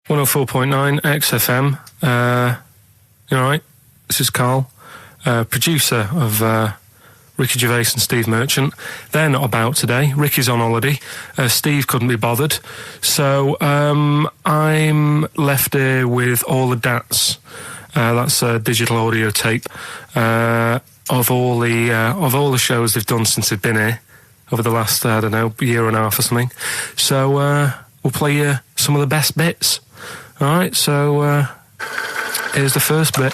104.9 XFM. You all right? This is Karl, producer of Ricky Gervais and Steve Merchant. They're not about today. Ricky's on holiday. Steve couldn't be bothered. So I'm left here with all the DATs. That's a digital audio tape of all the shows they've done since they've been here over the last, I don't know, year and a half or something. So we'll play you some of the best bits. All right, so here's the first bit.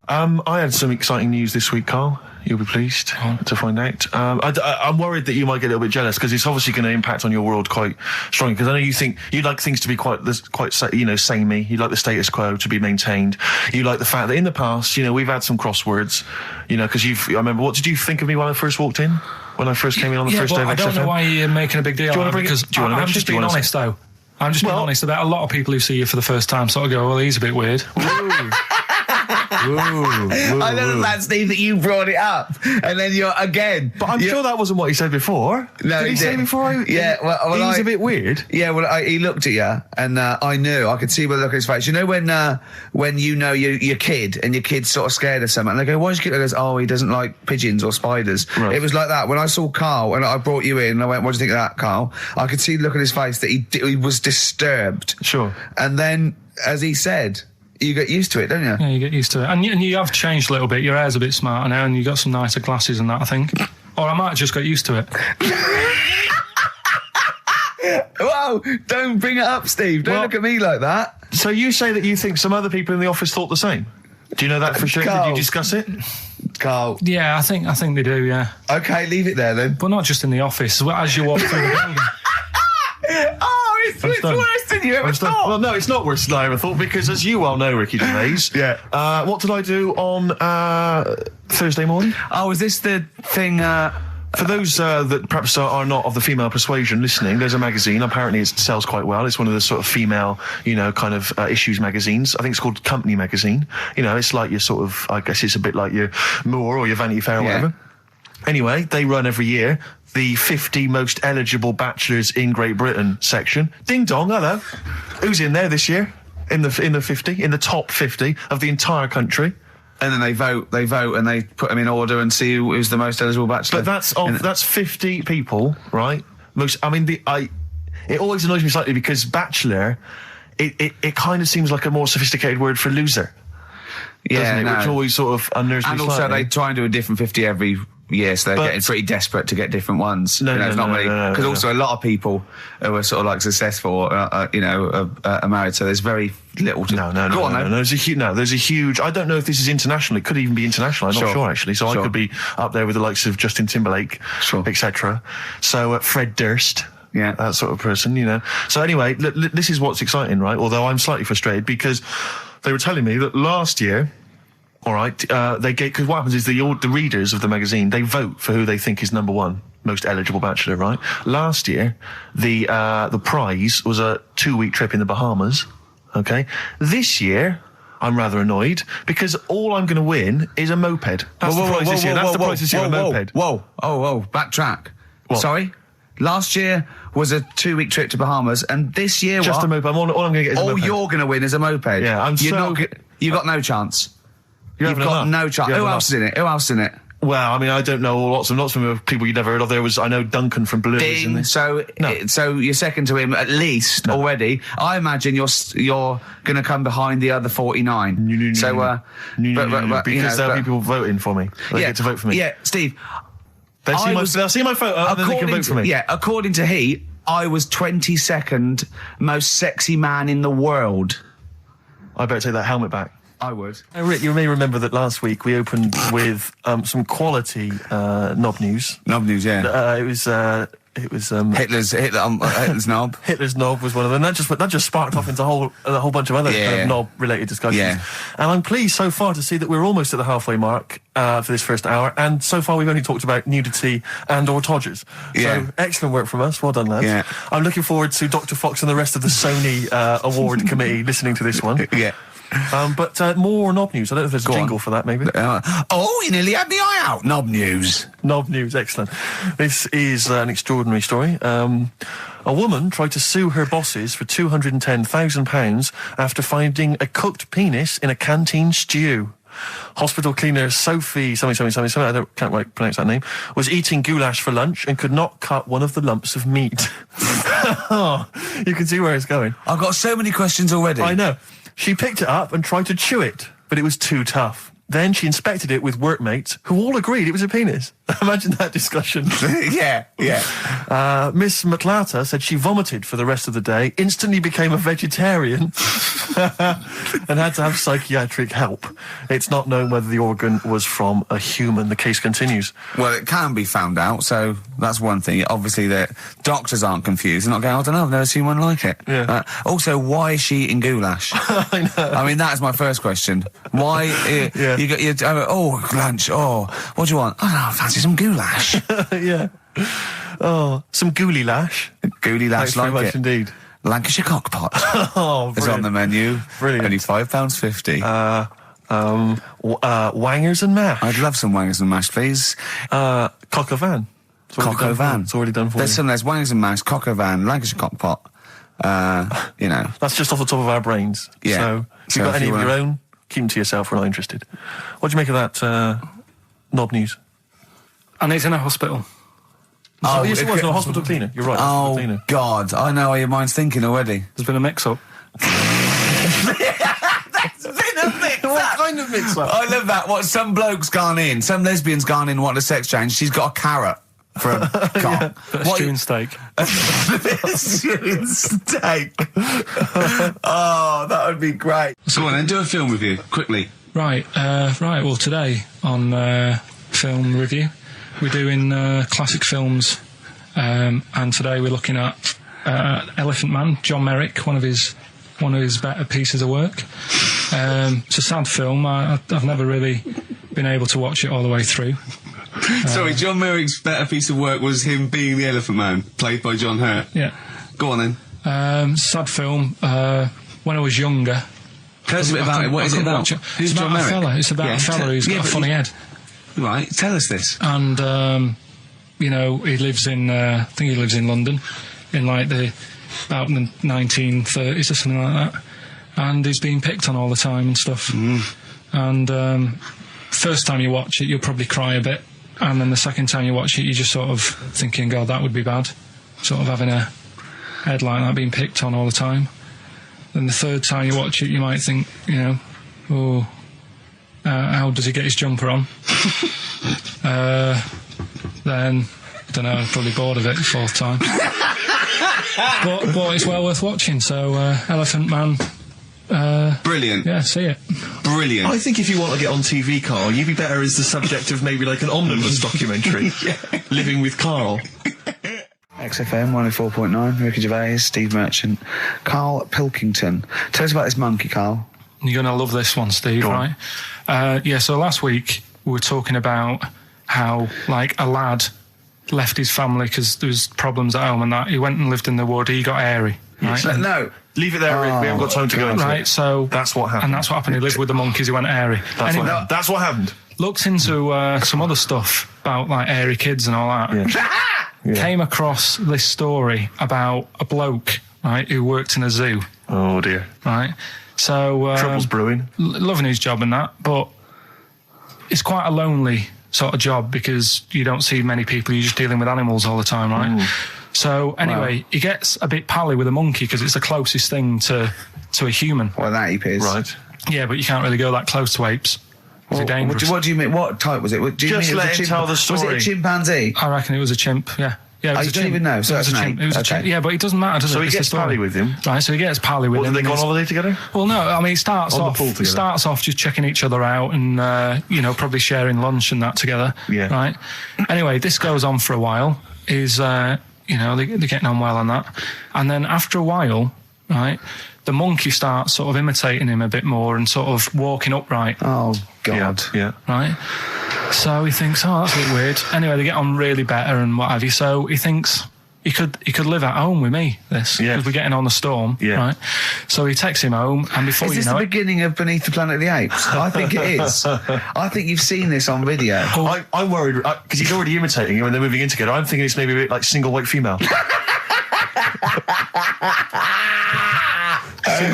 I had some exciting news this week, Karl. You'll be pleased to find out. I'm worried that you might get a little bit jealous because it's obviously going to impact on your world quite strongly. Because I know you think you'd like things to be quite samey. You like the status quo to be maintained. You like the fact that in the past, we've had some crosswords. Because I remember. What did you think of me when I first walked in? When I first came in on the first day of XFM? I don't know why you're making a big deal out of it. I'm just being honest, though. I'm just being honest about a lot of people who see you for the first time sort of go, well, he's a bit weird. I know that, Steve, that you brought it up, and then you're again. But I'm sure that wasn't what he said before. No, did he say before? Yeah, well, he was a bit weird. Yeah, well, he looked at you, and I knew, I could see by the look on his face. You know when you know your kid, and your kid's sort of scared of something, and they go, "Why is your kid?" He goes, "Oh, he doesn't like pigeons or spiders." Right. It was like that when I saw Karl, and I brought you in, and I went, "What do you think of that, Karl?" I could see the look on his face that he was disturbed. Sure. And then, as he said, you get used to it, don't you? Yeah, you get used to it. And you have changed a little bit. Your hair's a bit smarter now, and you got some nicer glasses and that, I think. Or I might have just got used to it. Whoa, don't bring it up, Steve. Don't look at me like that. So you say that you think some other people in the office thought the same? Do you know that for sure? Karl. Did you discuss it? Karl. Yeah, I think they do, yeah. Okay, leave it there then. But not just in the office, as you walk through the building. Oh, it's worse than you ever thought. Well, no, it's not worse than I ever thought, because as you well know, Ricky Gervais, what did I do on Thursday morning? Oh, is this the thing... For those that perhaps are not of the female persuasion listening, there's a magazine. Apparently it sells quite well. It's one of the sort of female, kind of issues magazines. I think it's called Company Magazine. It's like your sort of, I guess it's a bit like your Moore or your Vanity Fair or whatever. Anyway, they run every year the 50 most eligible bachelors in Great Britain section. Ding dong, hello. Who's in there this year? In the 50, in the top 50 of the entire country. And then they vote, and they put them in order and see who's the most eligible bachelor. But that's 50 people, right? It always annoys me slightly because bachelor, it kind of seems like a more sophisticated word for loser. Yeah, doesn't it? Which always sort of unnerves me slightly. And also they try and do a different 50 every year, so they're getting pretty desperate to get different ones. Because also a lot of people who are sort of like successful, are married, so there's very little to... No. There's a huge... I don't know if this is international. It could even be international. I'm not sure, actually. So I could be up there with the likes of Justin Timberlake, etc. So Fred Durst... Yeah, that sort of person, So anyway, this is what's exciting, right? Although I'm slightly frustrated because they were telling me that last year... All right, because what happens is the readers of the magazine, they vote for who they think is number one most eligible bachelor, right? Last year, the prize was a 2-week trip in the Bahamas. Okay, this year I'm rather annoyed because all I'm going to win is a moped. That's the prize this year. That's the prize this year, a moped. Whoa, backtrack. What? Sorry. Last year was a 2-week trip to Bahamas, and this year just a moped. All I'm going to get is a moped. All you're going to win is a moped. Yeah, you got no chance. You've got no chance. Who else is in it? Well, I mean, I don't know lots of people you'd never heard of. I know Duncan from Blue. Ding. So you're second to him at least already. I imagine you're going to come behind the other 49. No. Because there'll be people voting for me. They get to vote for me. Yeah, Steve. They'll see my photo and then they can vote for me. Yeah, according to Heat, I was 22nd most sexy man in the world. I better take that helmet back. I would. Rick, you may remember that last week we opened with some quality knob news. Knob news, yeah. It was Hitler's knob. Hitler's knob was one of them. That just sparked off into a whole bunch of other kind of knob-related discussions. Yeah. And I'm pleased so far to see that we're almost at the halfway mark for this first hour. And so far we've only talked about nudity and/or todgers. Yeah. So excellent work from us. Well done, lads. Yeah. I'm looking forward to Dr. Fox and the rest of the Sony award committee listening to this one. Yeah. But more knob news. I don't know if there's a jingle for that, maybe. You nearly had me eye out. Knob news. Knob news, excellent. This is an extraordinary story. A woman tried to sue her bosses for £210,000 after finding a cooked penis in a canteen stew. Hospital cleaner Sophie, something, I can't pronounce that name, was eating goulash for lunch and could not cut one of the lumps of meat. You can see where it's going. I've got so many questions already. I know. She picked it up and tried to chew it, but it was too tough. Then she inspected it with workmates who all agreed it was a penis. Imagine that discussion. Yeah. Miss McLata said she vomited for the rest of the day, instantly became a vegetarian, and had to have psychiatric help. It's not known whether the organ was from a human. The case continues. Well, it can be found out, so that's one thing. Obviously, the doctors aren't confused. They're not going, I don't know, I've never seen one like it. Yeah. Also, why is she eating goulash? I know. I mean, that is my first question. Why... Yeah. You got your lunch. What do you want? I fancy some goulash. Yeah. Some gooly lash. Gooly lash, Thanks very much it. indeed. Lancashire cockpot. Brilliant. It's on the menu. Brilliant. Only £5.50. Wangers and mash. I'd love some wangers and mash, please. Cock o' van. Cock o' van. It's already done for There's wangers and mash, cock o' van, Lancashire cockpot. That's just off the top of our brains. Yeah. So if you've got any of your own, keep them to yourself. We're not interested. What do you make of that knob news? And he's in a hospital. Oh, yes, it was. No, hospital cleaner. You're right. Oh, cleaner. God. I know how your mind's thinking already. There's been a mix-up. What kind of mix-up? I love that. What, some bloke's gone in, some lesbian's gone in, wanting a sex change. She's got a carrot for a cock. Stewing steak. Stewing steak. Oh, that would be great. Go on then, do a film review, quickly. Right. Well, today on Film Review, we're doing classic films, and today we're looking at Elephant Man, John Merrick, one of his better pieces of work. It's a sad film. I've never really been able to watch it all the way through. Sorry, John Merrick's better piece of work was him being the Elephant Man, played by John Hurt. Yeah. Go on then. Sad film. When I was younger. Tell us a bit about it. What is it about? Who's John Merrick? It's about a fella who's got a funny head. Right, tell us this. And, he lives in, I think he lives in London, in like about the 1930s or something like that. And he's being picked on all the time and stuff. And first time you watch it, you'll probably cry a bit. And then the second time you watch it, you're just sort of thinking, God, that would be bad. Sort of having a head like that being picked on all the time. Then the third time you watch it, you might think, how does he get his jumper on? Then, I don't know, I'm probably bored of it the fourth time. but it's well worth watching, so Elephant Man. Brilliant. Yeah, see it. Brilliant. I think if you want to get on TV, Carl, you'd be better as the subject of maybe like an omnibus documentary. Living with Carl. XFM 104.9, Ricky Gervais, Steve Merchant, Karl Pilkington. Tell us about this monkey, Carl. You're going to love this one, Steve, right? So last week we were talking about how, like, a lad left his family because there was problems at home and that. He went and lived in the wood. He got airy, right? No. Leave it there, Rick. We haven't got time to go into it. Right, so... That's what happened. And that's what happened. He lived with the monkeys. He went airy. That's what happened. Looked into some other stuff about, like, airy kids and all that. Yeah. Came across this story about a bloke, right, who worked in a zoo. Oh, dear. Right? So... Trouble's brewing. Loving his job and that, but it's quite a lonely sort of job because you don't see many people. You're just dealing with animals all the time, right? Ooh. So anyway, he gets a bit pally with a monkey because it's the closest thing to a human. Well, that ape is. Right. Yeah, but you can't really go that close to apes. They're dangerous. What do you mean? What type was it? Do you Just mean let him tell the story. Was it a chimpanzee? I reckon it was a chimp, yeah. Yeah, you don't even know, so that's an ape. It was a chimp. Yeah, but it doesn't matter, does it? So he gets pally with him? Right, so he gets pally with him. Did they go on holiday together? Well, no, I mean, it starts off just checking each other out and, probably sharing lunch and that together. Yeah. Right? Anyway, this goes on for a while. They're getting on well on that. And then after a while, right, the monkey starts sort of imitating him a bit more and sort of walking upright. Oh, God. Yeah. Right? So he thinks, that's a bit weird. Anyway, they get on really better and what have you. So he thinks he could live at home with me, because we're getting on the storm. Yeah. Right? So he takes him home, and before Is you this know the it, beginning of Beneath the Planet of the Apes? I think it is. I think you've seen this on video. I'm worried because he's already imitating him and they're moving in together. I'm thinking it's maybe a bit like Single White Female. Single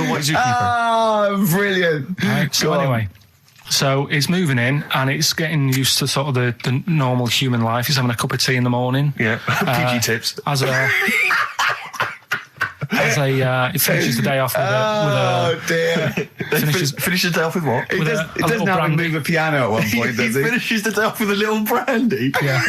White Zookeeper. Oh, brilliant. Right, so anyway, so he's moving in and it's getting used to sort of the normal human life. He's having a cup of tea in the morning. Yeah, PG tips. He finishes the day off with a dear. Finishes the day off with what? He doesn't have to move a piano at one point, does he? He finishes the day off with a little brandy. Yeah.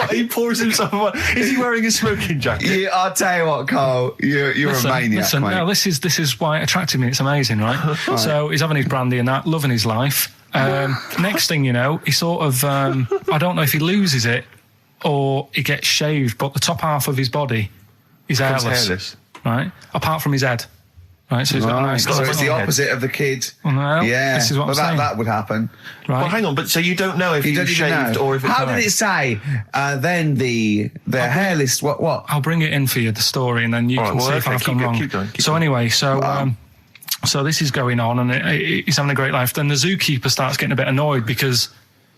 He pours himself one. Is he wearing a smoking jacket? Yeah, I'll tell you what, Carl. You're a maniac, mate. No, this is why it attracted me. It's amazing, right? So he's having his brandy and that, loving his life. Next thing you know, he sort of, I don't know if he loses it or he gets shaved, but the top half of his body is hairless. Right? Apart from his head. Right, so he's got a nice... So it's the opposite of the kid. Well, yeah. This is what I'm saying. That would happen. Right. Well, hang on, but so you don't know if he's shaved or if it's... How did it say? Then the hairless... What? I'll bring it in for you, the story, and then you can see if I've gone wrong. Keep going. So anyway, so this is going on, and he's having a great life. Then the zookeeper starts getting a bit annoyed because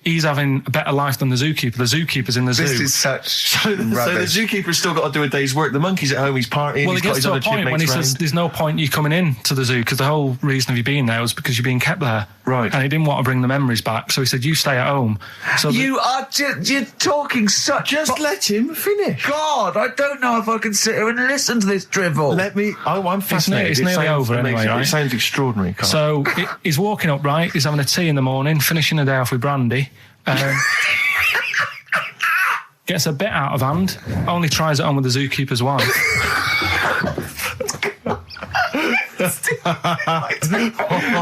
he's having a better life than the zookeeper. The zookeeper's in the zoo. This is such So the zookeeper's still got to do a day's work. The monkey's at home, he's partying, well, he's got his other point when he says there's no point you coming in to the zoo because the whole reason of you being there was because you're being kept there. Right. And he didn't want to bring the memories back, so he said, you stay at home. So you're talking such... Just let him finish. God, I don't know if I can sit here and listen to this drivel. I'm fascinated. It's nearly over anyway, right? It sounds extraordinary, Carl. So he's walking up, right? He's having a tea in the morning, finishing the day off with brandy. Gets a bit out of hand, only tries it on with the zookeeper's wife.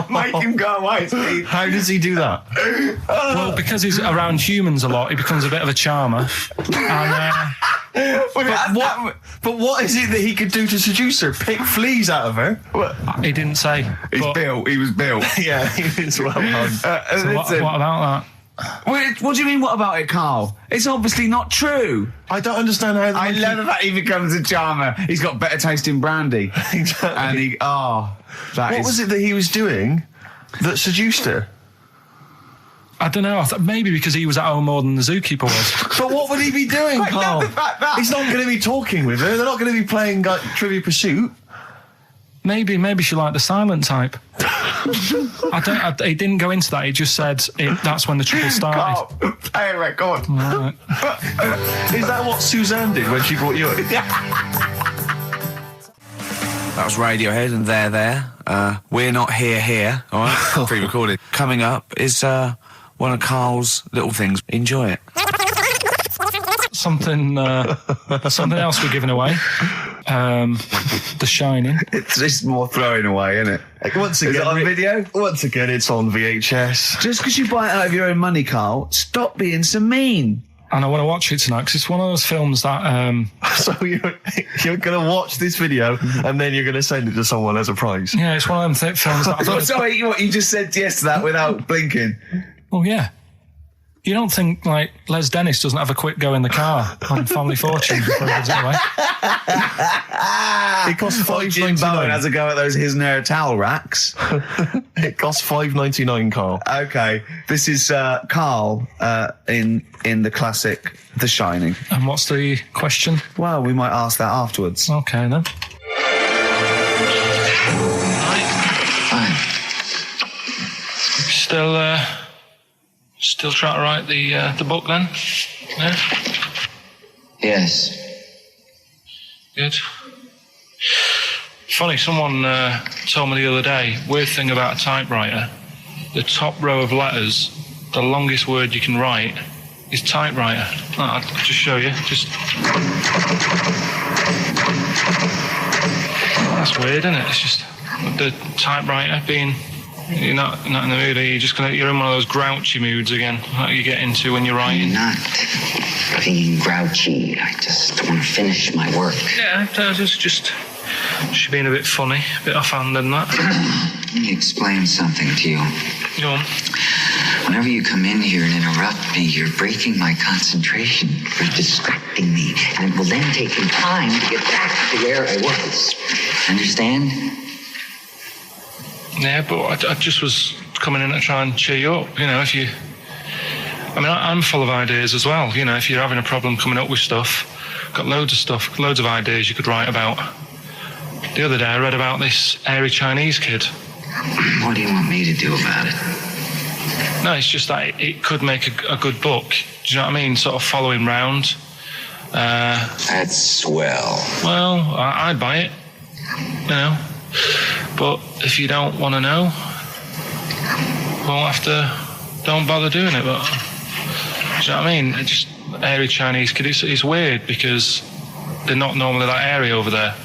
Make him go away, Steve. How does he do that? Well, because he's around humans a lot, he becomes a bit of a charmer. And, but what is it that he could do to seduce her? Pick fleas out of her? he didn't say. He was built. Yeah, he was well done. So what about that? What do you mean, what about it, Carl? It's obviously not true. I don't understand how... I love the fact he becomes a charmer. He's got better taste in brandy. Exactly. And what was it that he was doing that seduced her? I don't know. Maybe because he was at home more than the zookeeper was. But what would he be doing, Carl? He's not going to be talking with her. They're not going to be playing Trivia Pursuit. Maybe she liked the silent type. He didn't go into that. He just said that's when the trouble started. Carl, play a record. Right. Is that what Suzanne did when she brought you in? That was Radiohead and They're There. We're Not Here, all right? Pre-recorded. Coming up is one of Carl's little things. Enjoy it. Something else we're giving away. The Shining. It's just more throwing away, isn't it? Once again, is it on video? Once again, it's on VHS. Just because you buy it out of your own money, Carl, stop being so mean. And I want to watch it tonight because it's one of those films that... So you're going to watch this video and then you're going to send it to someone as a prize? Yeah, it's one of them films that... Sorry, what you just said yes to that without blinking? Well, yeah. You don't think, like, Les Dennis doesn't have a quick go in the car on Family Fortune before he gives it away? It costs Jim Bowen $5.99. has a go at those his and her towel racks. It costs $5.99, Carl. Okay, this is Carl in the classic The Shining. And what's the question? Well, we might ask that afterwards. Okay, then. Fine. Still trying to write the book, then? Yeah? Yes. Good. Funny, someone told me the other day, weird thing about a typewriter, the top row of letters, the longest word you can write is typewriter. I'll just show you. That's weird, isn't it? It's just the typewriter being... You're not in the mood, are you? You're in one of those grouchy moods again, like you get into when you're writing. I'm not being grouchy. I just want to finish my work. Yeah, just being a bit funny, a bit offhand and that. Let me explain something to you. Go on. Whenever you come in here and interrupt me, you're breaking my concentration. You're distracting me. And it will then take me time to get back to where I was. Understand? Yeah, but I just was coming in to try and cheer you up. You know, if you... I mean, I'm full of ideas as well. You know, if you're having a problem coming up with stuff, got loads of stuff, loads of ideas you could write about. The other day I read about this airy Chinese kid. What do you want me to do about it? No, it's just that it could make a good book. Do you know what I mean? Sort of following round. That's swell. Well, I'd buy it. You know. But if you don't want to know, we'll have to... Don't bother doing it, but... Do you know what I mean? It's just airy Chinese kid. It's weird because they're not normally that airy over there.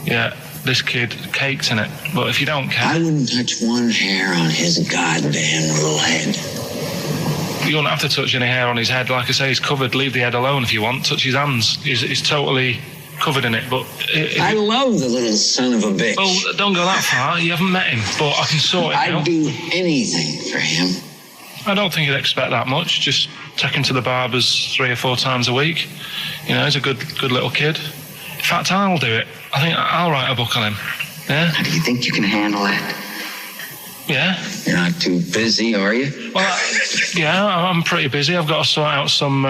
Yeah, this kid caked in it. But if you don't care... I wouldn't touch one hair on his goddamn little head. You don't have to touch any hair on his head. Like I say, he's covered. Leave the head alone if you want. Touch his hands. He's totally covered in it. But I love the little son of a bitch. Well, don't go that far. You haven't met him. But I can sort it out. I'd do anything for him. I don't think you'd expect that much. Just take him to the barbers 3 or 4 times a week. You know, he's a good little kid. In fact, I'll do it. I think I'll write a book on him. Yeah? How do you think you can handle that? Yeah. You're not too busy, are you? Well, yeah, I'm pretty busy. I've got to sort out some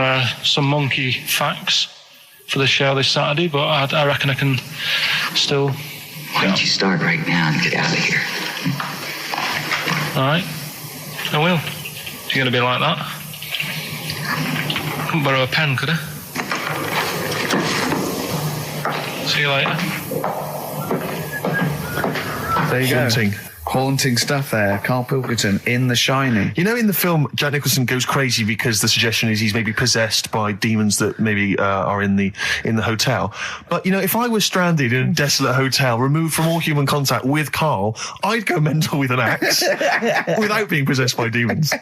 monkey facts for the show this Saturday, but I reckon I can still... Why don't you start right now and get out of here? All right. I will. You're going to be like that? Couldn't borrow a pen, could I? See you later. There you Haunting. go. Haunting stuff there. Karl Pilkington in The Shining. You know, in the film, Jack Nicholson goes crazy because the suggestion is he's maybe possessed by demons that maybe are in the hotel. But, you know, if I was stranded in a desolate hotel, removed from all human contact with Karl, I'd go mental with an axe without being possessed by demons.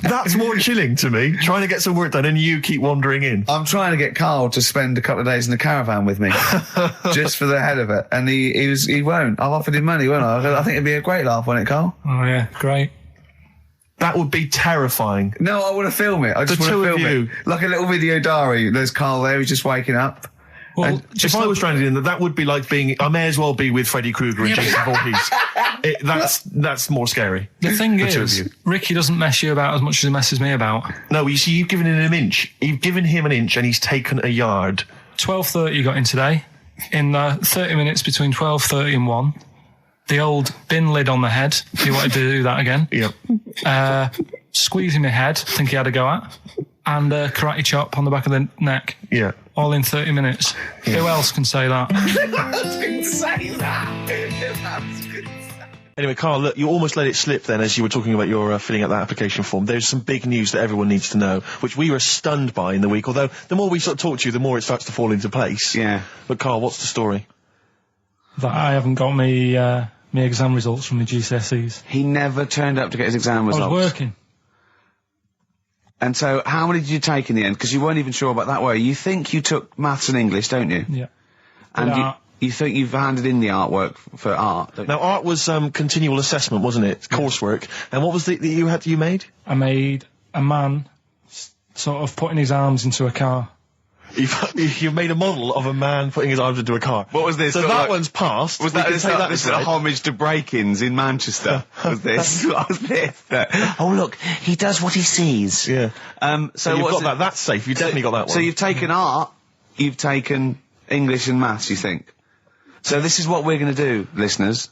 That's more chilling to me, trying to get some work done and you keep wandering in. I'm trying to get Karl to spend a couple of days in the caravan with me, just for the head of it. And he won't. I've offered him money, won't I? I think it'd be a great laugh, won't it, Karl? Oh, yeah, great. That would be terrifying. No, I want to film it. I just want to film it. Like a little video diary. There's Karl there, he's just waking up. Well, if I was stranded in that would be like being... I may as well be with Freddy Krueger and Jason Voorhees. That's more scary. The thing is, Ricky doesn't mess you about as much as he messes me about. No, you see, you've given him an inch. You've given him an inch and he's taken a yard. 12:30 you got in today. In 30 minutes between 12:30 and 1. The old bin lid on the head, if you wanted to do that again. Yep. Squeezing my head, think he had a go at. And a karate chop on the back of the neck. Yeah. All in 30 minutes. Yeah. Who else can say that? Anyway, Karl, look, you almost let it slip then as you were talking about your filling out that application form. There's some big news that everyone needs to know, which we were stunned by in the week, although the more we sort of talk to you, the more it starts to fall into place. Yeah. But Karl, what's the story? That I haven't got my exam results from the GCSEs. He never turned up to get his exam results. I was working. And so, how many did you take in the end? Because you weren't even sure about that, were you? You think you took maths and English, don't you? Yeah. And you think you've handed in the artwork for art, don't you? Now, art was continual assessment, wasn't it? Coursework. And what was that you made? I made a man sort of putting his arms into a car. You've made a model of a man putting his arms into a car. What was this? So that one's passed. Was that a homage to break-ins in Manchester? Was this? What was this? Oh, look, he does what he sees. Yeah. So you've got that. That's safe. You definitely got that one. So you've taken art, you've taken English and maths, you think? So this is what we're going to do, listeners.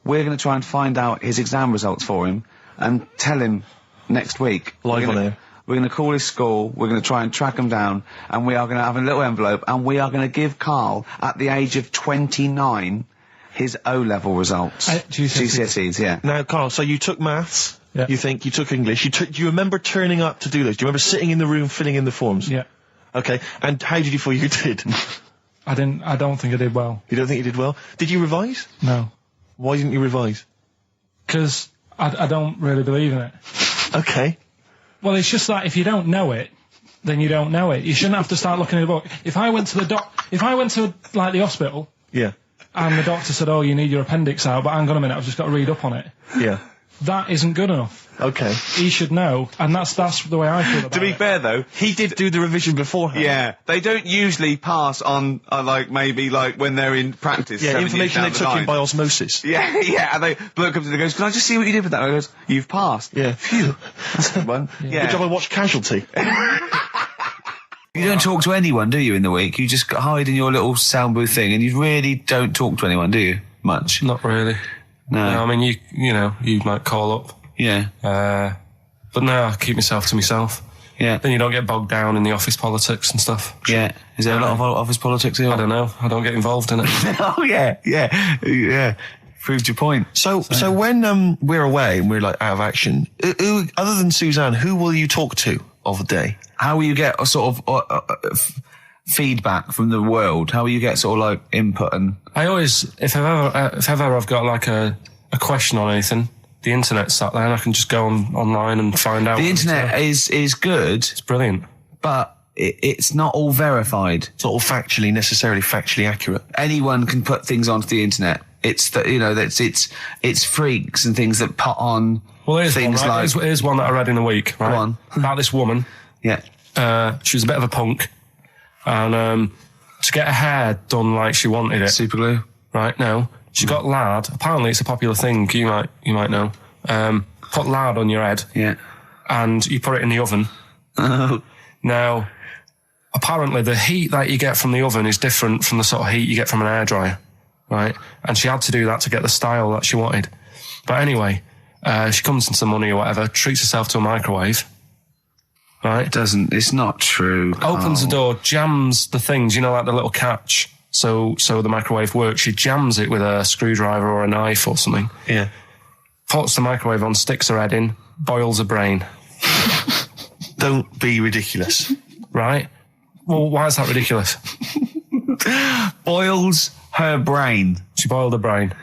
We're going to try and find out his exam results for him and tell him next week. Live on air. We're going to call his school, we're going to try and track him down, and we are going to have a little envelope, and we are going to give Karl, at the age of 29, his O-level results. GCSEs, yeah. Now, Karl, so you took maths, yeah. You think you took English, do you remember turning up to do those? Do you remember sitting in the room filling in the forms? Yeah. Okay, and how did you feel you did? I don't think I did well. You don't think you did well? Did you revise? No. Why didn't you revise? Because I don't really believe in it. Okay. Well, it's just that if you don't know it, then you don't know it. You shouldn't have to start looking at a book. If I went to like the hospital, yeah, and the doctor said, "Oh, you need your appendix out," but hang on a minute, I've just got to read up on it. Yeah. that isn't good enough. Okay. He should know, and that's the way I feel about it. To be fair, though, He did do the revision beforehand. yeah, they don't usually pass on, like, maybe, like, when they're in practice. Yeah, 7 information they years down took the in by line. osmosis. Yeah, yeah, and bloke comes in and goes, can I just see what you did with that? And I goes, you've passed. Yeah. Phew. That's a good one. Yeah. Good job I watched Casualty. You don't talk to anyone, do you, in the week? You just hide in your little sound booth thing, and you really don't talk to anyone, do you? Much? Not really. No. I mean, you might call up. Yeah. But no, I keep myself to myself. Yeah. Then you don't get bogged down in the office politics and stuff. Yeah. Is there a lot of office politics here? I don't know. I don't get involved in it. Oh, yeah. Proved your point. So when we're away and we're like out of action, who, other than Suzanne, who will you talk to of the day? How will you get a sort of feedback from the world? How will you get sort of like input and... I always, if ever I've got like a question on anything, the internet's sat there and I can just go online and find out. The internet is good. It's brilliant. But it's not all verified. It's not all necessarily factually accurate. Anyone can put things onto the internet. It's it's freaks and things that put on things like... Here's one that I read in a week, right? Go on. About this woman. Yeah. She was a bit of a punk. And to get her hair done like she wanted it. Super glue. Right, no. She got lard. Apparently it's a popular thing, you might know. Put lard on your head. Yeah. And you put it in the oven. Oh. Now, apparently the heat that you get from the oven is different from the sort of heat you get from an hairdryer. Right? And she had to do that to get the style that she wanted. But anyway, she comes into money or whatever, treats herself to a microwave. Right? It's not true. Opens the door, jams the things, like the little catch. So the microwave works. She jams it with a screwdriver or a knife or something. Yeah. Puts the microwave on, sticks her head in, boils her brain. Don't be ridiculous. Right? Well, why is that ridiculous? Boils her brain. She boiled her brain.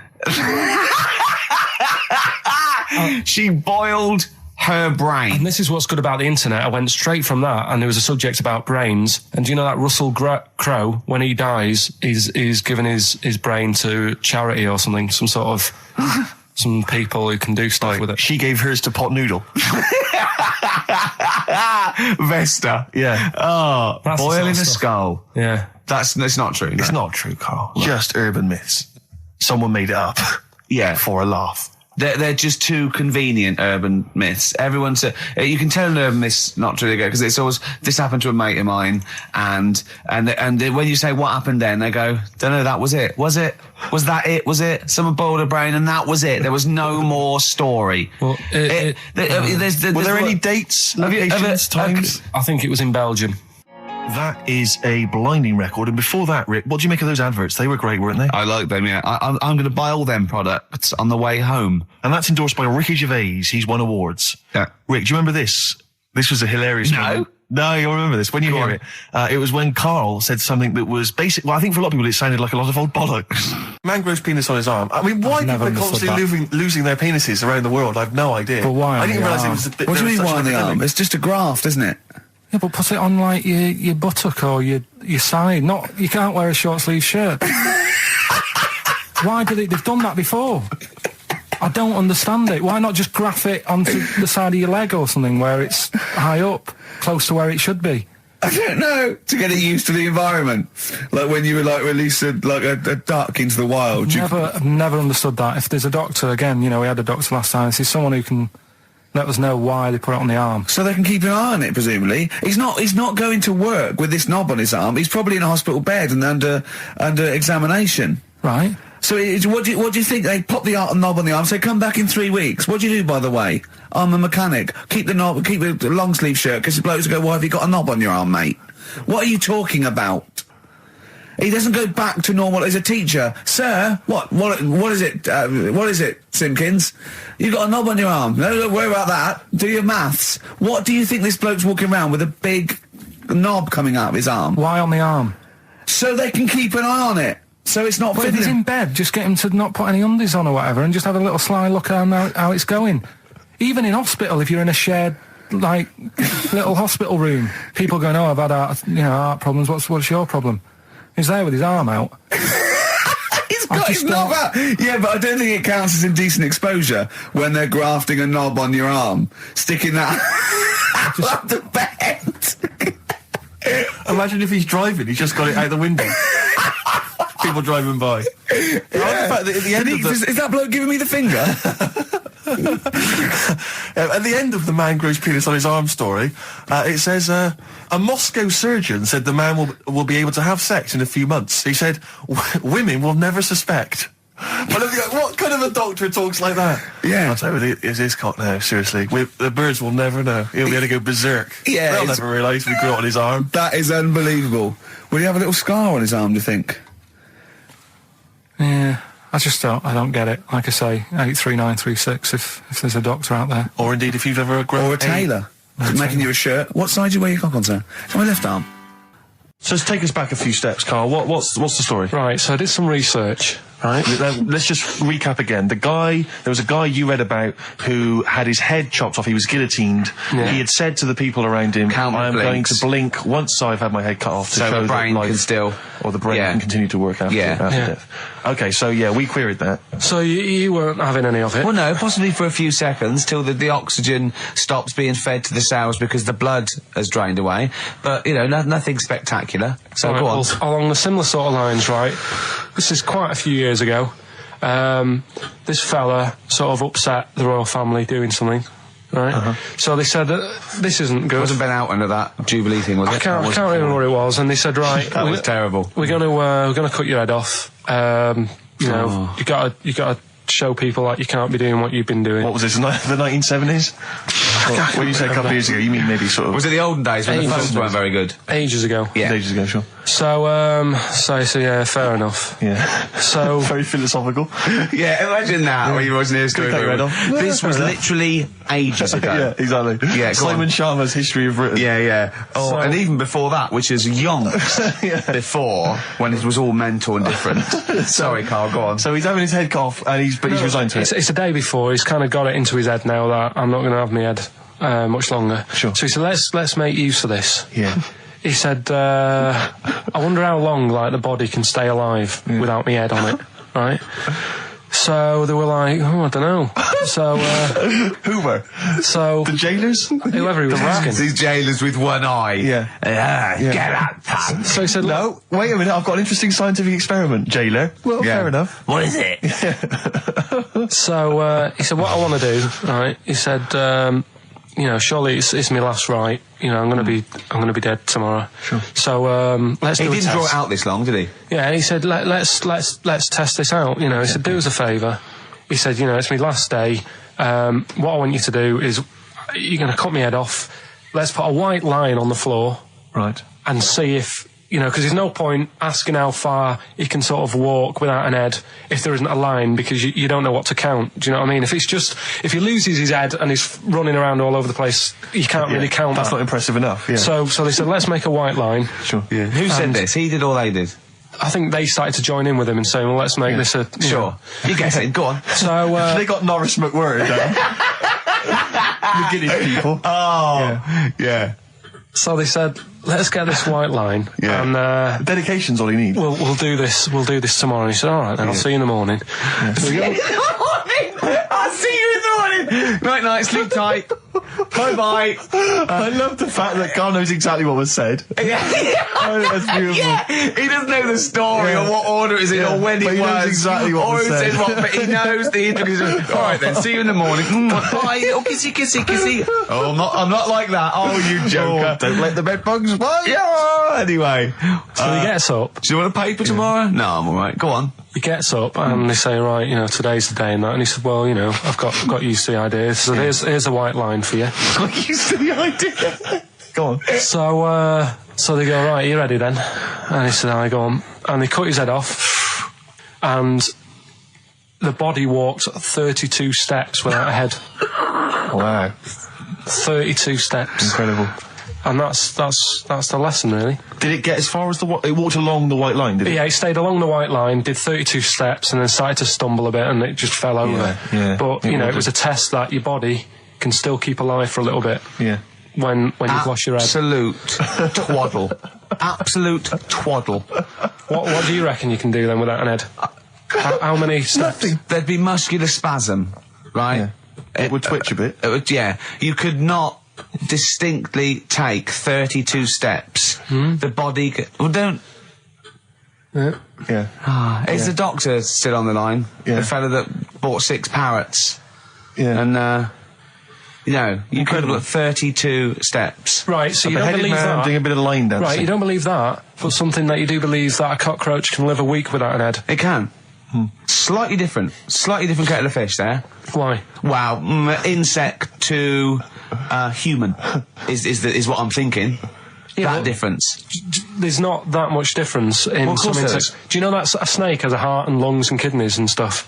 She boiled her brain. And this is what's good about the internet. I went straight from that, and there was a subject about brains. And do you know that Russell Crowe, when he dies, he's given his brain to charity or something, some sort of some people who can do stuff with it. She gave hers to Pot Noodle. Vesta. Yeah. Oh, That's boiling the a sort of skull. Yeah. It's not true. It's not true, Carl. Just urban myths. Someone made it up. Yeah. For a laugh. They're just too convenient urban myths. Everyone's you can tell an urban myth's not true because it's always this happened to a mate of mine, and when you say what happened then, they go, don't know, that was it. Was it? Was that it? Was it? Someone boiled a brain and that was it. There was no more story. Well, Were there any dates, locations, times? I think it was in Belgium. That is a blinding record. And before that, Rick, what do you make of those adverts? They were great, weren't they? I like them, yeah. I'm going to buy all them products on the way home. And that's endorsed by Ricky Gervais. He's won awards. Yeah. Rick, do you remember this? This was a hilarious moment. No, you'll remember this when you hear it. It was when Karl said something that was basic. Well, I think for a lot of people it sounded like a lot of old bollocks. Man grows penis on his arm. I mean, why people are constantly losing their penises around the world? I have no idea. But why? I didn't realise it was a bit. What do you mean why on the arm? It's just a graft, isn't it? Yeah, but put it on like your buttock or your side. You can't wear a short sleeve shirt. Why did it? They've done that before. I don't understand it. Why not just graph it onto the side of your leg or something where it's high up, close to where it should be? I don't know. To get it used to the environment, like when you were like released a duck into the wild. I've never understood that. If there's a doctor, again, we had a doctor last time. There's someone who can let us know why they put it on the arm. So they can keep an eye on it, presumably. He's not going to work with this knob on his arm. He's probably in a hospital bed and under examination. Right. So what do you think? They pop the knob on the arm, say, come back in 3 weeks. What do you do, by the way? I'm a mechanic. Keep the knob, keep the long sleeve shirt, because the blokes go, why have you got a knob on your arm, mate? What are you talking about? He doesn't go back to normal as a teacher. Sir, what is it? What is it, Simpkins? You got a knob on your arm. No, don't worry about that. Do your maths. What do you think this bloke's walking around with a big knob coming out of his arm? Why on the arm? So they can keep an eye on it. So it's not... But if he's in bed, just get him to not put any undies on or whatever and just have a little sly look at how it's going. Even in hospital, if you're in a shared, little hospital room, people going, oh, I've had heart problems. What's your problem? He's there with his arm out. He's It's not that. Yeah, but I don't think it counts as indecent exposure when they're grafting a knob on your arm, sticking that up the bed. Imagine if he's driving, he's just got it out the window. People driving by. Yeah. The fact that at the end Is that bloke giving me the finger? At the end of the man grows penis on his arm story, it says, a Moscow surgeon said the man will be able to have sex in a few months. He said, women will never suspect. But what kind of a doctor talks like that? Yeah. I'll tell you, it's his cock now, seriously. The birds will never know. He'll be able to go berserk. Yeah, They'll never realise we grew it on his arm. That is unbelievable. Will he have a little scar on his arm, do you think? Yeah, I don't get it. Like I say, 83936 if there's a doctor out there. Or indeed, if you've ever grown... Or a tailor. Making you a shirt. What side do you wear your cock on, sir? It's on my left arm. So let's take us back a few steps, Karl. What's the story? Right, so I did some research, right? Let's just recap again. There was a guy you read about who had his head chopped off. He was guillotined. Yeah. He had said to the people around him, I am going to blink once I've had my head cut off to So show the brain that life can still... or the brain Yeah. can continue to work after death. Okay, so yeah, we queried that. So you weren't having any of it? Well, no, possibly for a few seconds till the oxygen stops being fed to the cells because the blood has drained away. But, you know, nothing spectacular. So Right, go on. well, along the similar sort of lines, right? This is quite a few years ago. This fella sort of upset the royal family doing something, right? So they said that this isn't good. It wasn't Ben Alton at that Jubilee thing, was it? I can't remember what it was, and they said, right, That was terrible. We're gonna cut your head off. You know, you gotta show people like you can't be doing what you've been doing. What was this, the 1970s? When you say a couple of years ago, you mean maybe sort of... Was it the olden days when the Ages phones weren't very good? Ages ago. Yeah. Ages ago, sure. So yeah, fair enough. Yeah. So Very philosophical. Yeah, imagine that when you wasn't here Cut your head off. This was literally ages ago. Yeah, exactly. Yeah, go Simon on. Sharma's History of Britain. Yeah. Oh, So- and even before that, which is yonks before, when it was all mental and different. Sorry, Karl, go on. So he's having his head cut off, and he's resigned to it. it's the day before. He's kind of got it into his head now that I'm not going to have my head much longer. Sure. So he said, let's make use of this. Yeah. He said, I wonder how long like the body can stay alive without my head on it, right? So they were like, I don't know. So Who were? so The jailers? whoever he was asking. These jailers with one eye. Yeah. Get out, pal. So he said, No, wait a minute, I've got an interesting scientific experiment, jailer. Well, Yeah. fair enough. What is it? So he said, what I want to do, right? He said, you know, surely it's my last right. You know, I'm gonna be dead tomorrow. Sure. So let's He do a didn't test. draw it out this long, did he? Yeah, he said, let's test this out. You know, he said, do us a favour. He said, you know, it's my last day. What I want you to do is, you're going to cut my head off. Let's put a white line on the floor Right. and see if, you know, because there's no point asking how far he can sort of walk without an head if there isn't a line, because you don't know what to count. Do you know what I mean? If he loses his head and he's running around all over the place, you can't really count That's that. not impressive enough, yeah. So they said, let's make a white line. Sure. Yeah. Who said And- this? He did or they did? I think they started to join in with him and saying, well, let's make this a... you know. You get it. Go on. So, They got Norris McWhirter down. The Guinness people. Oh. Yeah. so they said, let's get this white line. Yeah. And Dedication's all you need. we'll do this tomorrow. And he said, all right, then I'll see you in the morning. So we go- I'll see you in the morning. Night, sleep tight. Bye. I love the fact that Carl knows exactly what was said. Oh, that's beautiful. Yeah, he doesn't know the story or what order it is in or when but it he knows was. exactly what or was who said. said what, but he knows the all right then, see you in the morning. Bye, little kissy. Oh, I'm not like that. Oh, you joker. Don't let the bed bugs bite. Yeah, anyway. So he gets up. Do you want a paper tomorrow? No, I'm alright. Go on. He gets up and they say, right, you know, today's the day and that. And he said, well, you know, I've got used to the idea. So here's a white line for you. I'm used to the idea. Go on. So they go, right, you ready then? And he said, I go on. And they cut his head off. And the body walked 32 steps without a head. Wow. 32 steps. Incredible. And that's the lesson, really. Did it get as far as it walked along the white line, did it? Yeah, he stayed along the white line, did 32 steps, and then started to stumble a bit, and it just fell over. Yeah. But, you know, it was a test that your body can still keep alive for a little bit Yeah. when you've lost your head. Absolute twaddle. Absolute twaddle. What do you reckon you can do then without an head? How many steps? Nothing. There'd be muscular spasm, right? Yeah. It would twitch a bit. It would, yeah. You could not distinctly take 32 steps. The body well, don't... Yeah. Is the doctor still on the line? Yeah. The fella that bought 6 parrots. Yeah. And, you know, you could Incredible. have got 32 steps. Right, so A you don't beheaded believe man that. doing a bit of line dancing. Right, you don't believe that, but something that you do believe that a cockroach can live a week without an head. It can. Slightly different kettle of fish there. Why? Wow, insect to human is what I'm thinking. Yeah, that but difference. There's not that much difference in Well, of some course there insects. Do you know that a snake has a heart and lungs and kidneys and stuff?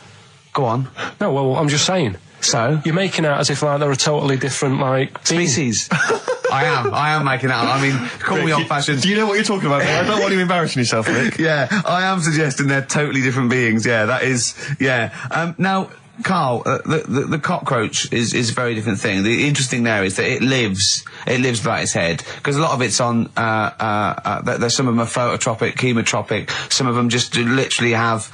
Go on. No, well, I'm just saying. So? You're making out as if like they're a totally different like Species. I am making that up. I mean, call me Rick, old-fashioned. Do you know what you're talking about? I don't want you embarrassing yourself, Rick. Yeah, I am suggesting they're totally different beings. Yeah, that is. Yeah. Now, Karl, the cockroach is a very different thing. The interesting there is that it lives without its head, because a lot of it's on. There's some of them are phototropic, chemotropic. Some of them just literally have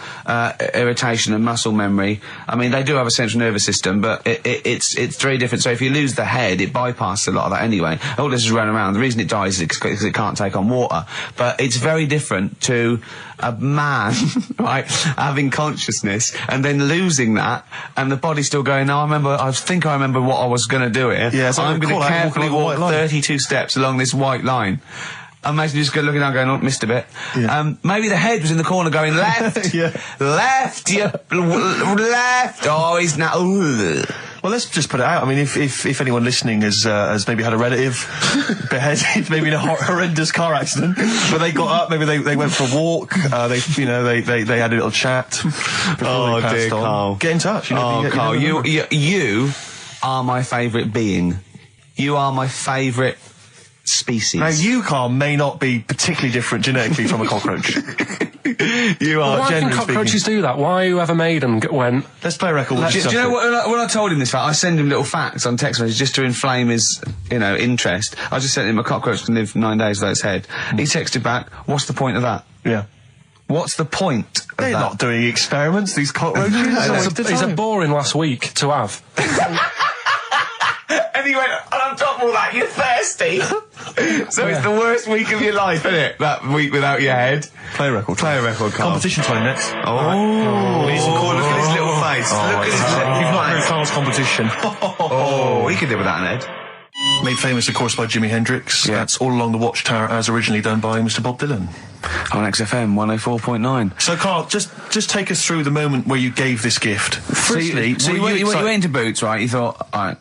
irritation and muscle memory. I mean, they do have a central nervous system, but it's very different. So if you lose the head, it bypasses a lot of that anyway. All this is running around. The reason it dies is because it can't take on water. But it's very different to a man, right, having consciousness and then losing that, and the body's still going, no, I think I remember what I was going to do here. Yeah, so I'm going to carefully walk 32 steps along this white line. Imagine you just looking down going, oh, missed a bit. Yeah. Maybe the head was in the corner going, left, left, left, oh, he's now, Well, let's just put it out. I mean, if anyone listening has maybe had a relative beheaded, maybe in a horrendous car accident, but they got up, maybe they went for a walk, they had a little chat before they passed on. Karl. Get in touch. Karl, you are my favourite being. You are my favourite species. Now, you, Karl, may not be particularly different genetically from a cockroach. You are, Why can generally cockroaches speaking. do that? Why whoever made them went... Let's play a record. Do you know what? When I told him this fact, I send him little facts on text messages just to inflame his, interest. I just sent him a cockroach can live 9 days without its head. He texted back, "What's the point of that? Yeah. What's the point of They're that?" not doing experiments, these cockroaches. It's a boring last week to have. And he went, and on top of all that, you're thirsty. So it's the worst week of your life, isn't it? That week without your head. Play a record. Play a record, Karl. Competition time next. Oh, he's look at his little face. Look at his little You've not heard face. Karl's competition. Oh, he could live without an head. Made famous, of course, by Jimi Hendrix. Yeah. That's All Along the Watchtower, as originally done by Mr. Bob Dylan. On XFM 104.9. So, Karl, just take us through the moment where you gave this gift. Firstly, So you were went excited- into Boots, right? You thought, all right,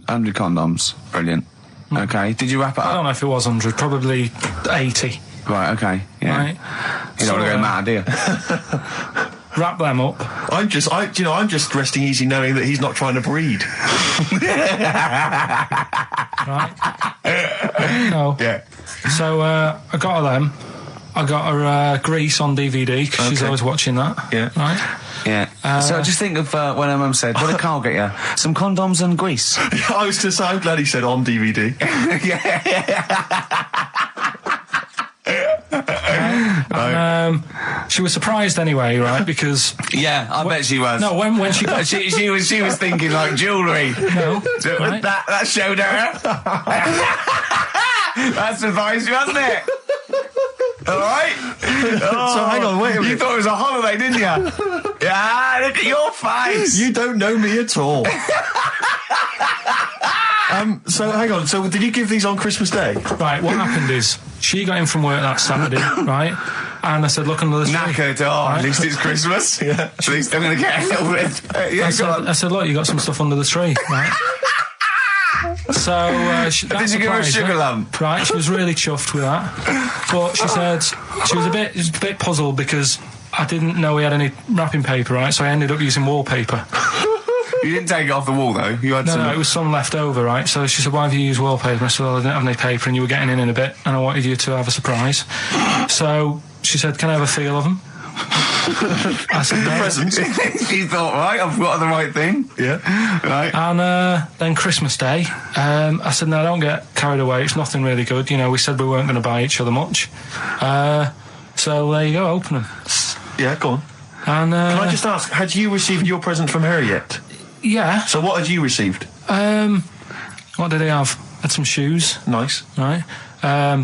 100 condoms, brilliant. Okay, did you wrap it I don't up? know if it was 100, probably 80. Right, okay, yeah. Right. You don't want to go So, mad, do you? Wrap them up. I'm just resting easy knowing that he's not trying to breed. Right? No. Yeah. So I got her them. I got her Grease on DVD because she's Okay. always watching that. Yeah. Right. Yeah. So just think of when her mum said, what did Karl get you? Some condoms and grease. I was going to say, I'm glad he said on DVD. And, she was surprised anyway, right? Because Yeah, I bet she was. no, when she got she was thinking like jewellery. no, right? That showed her. That surprised you, hasn't it? All right. So hang on, wait a minute. You thought it was a holiday, didn't you? Yeah, look at your face. You don't know me at all. So hang on. So did you give these on Christmas Day? Right, what happened is she got in from work that Saturday, right? And I said, look under the tree. Knackered. Oh, at least it's Christmas. Yeah. At least I'm going to get a little bit. Yeah, go on. I said, look, you got some stuff under the tree, right? So Did you give her a sugar lump? Right, she was really chuffed with that. But she said she was a bit puzzled because I didn't know we had any wrapping paper, right? So I ended up using wallpaper. You didn't take it off the wall, though. You had some. No, it was some left over, right? So she said, why have you used wallpaper? I said, well, I didn't have any paper and you were getting in a bit and I wanted you to have a surprise. So she said, can I have a feel of them? I said, no. Presents. You thought, right, I've got the right thing. Yeah. Right. And then Christmas Day, I said, no, don't get carried away. It's nothing really good. You know, we said we weren't going to buy each other much. So there you go, open them. Yeah, go on. And Can I just ask, had you received your present from her yet? yeah. So what had you received? What did he have? Had some shoes. Nice. Right.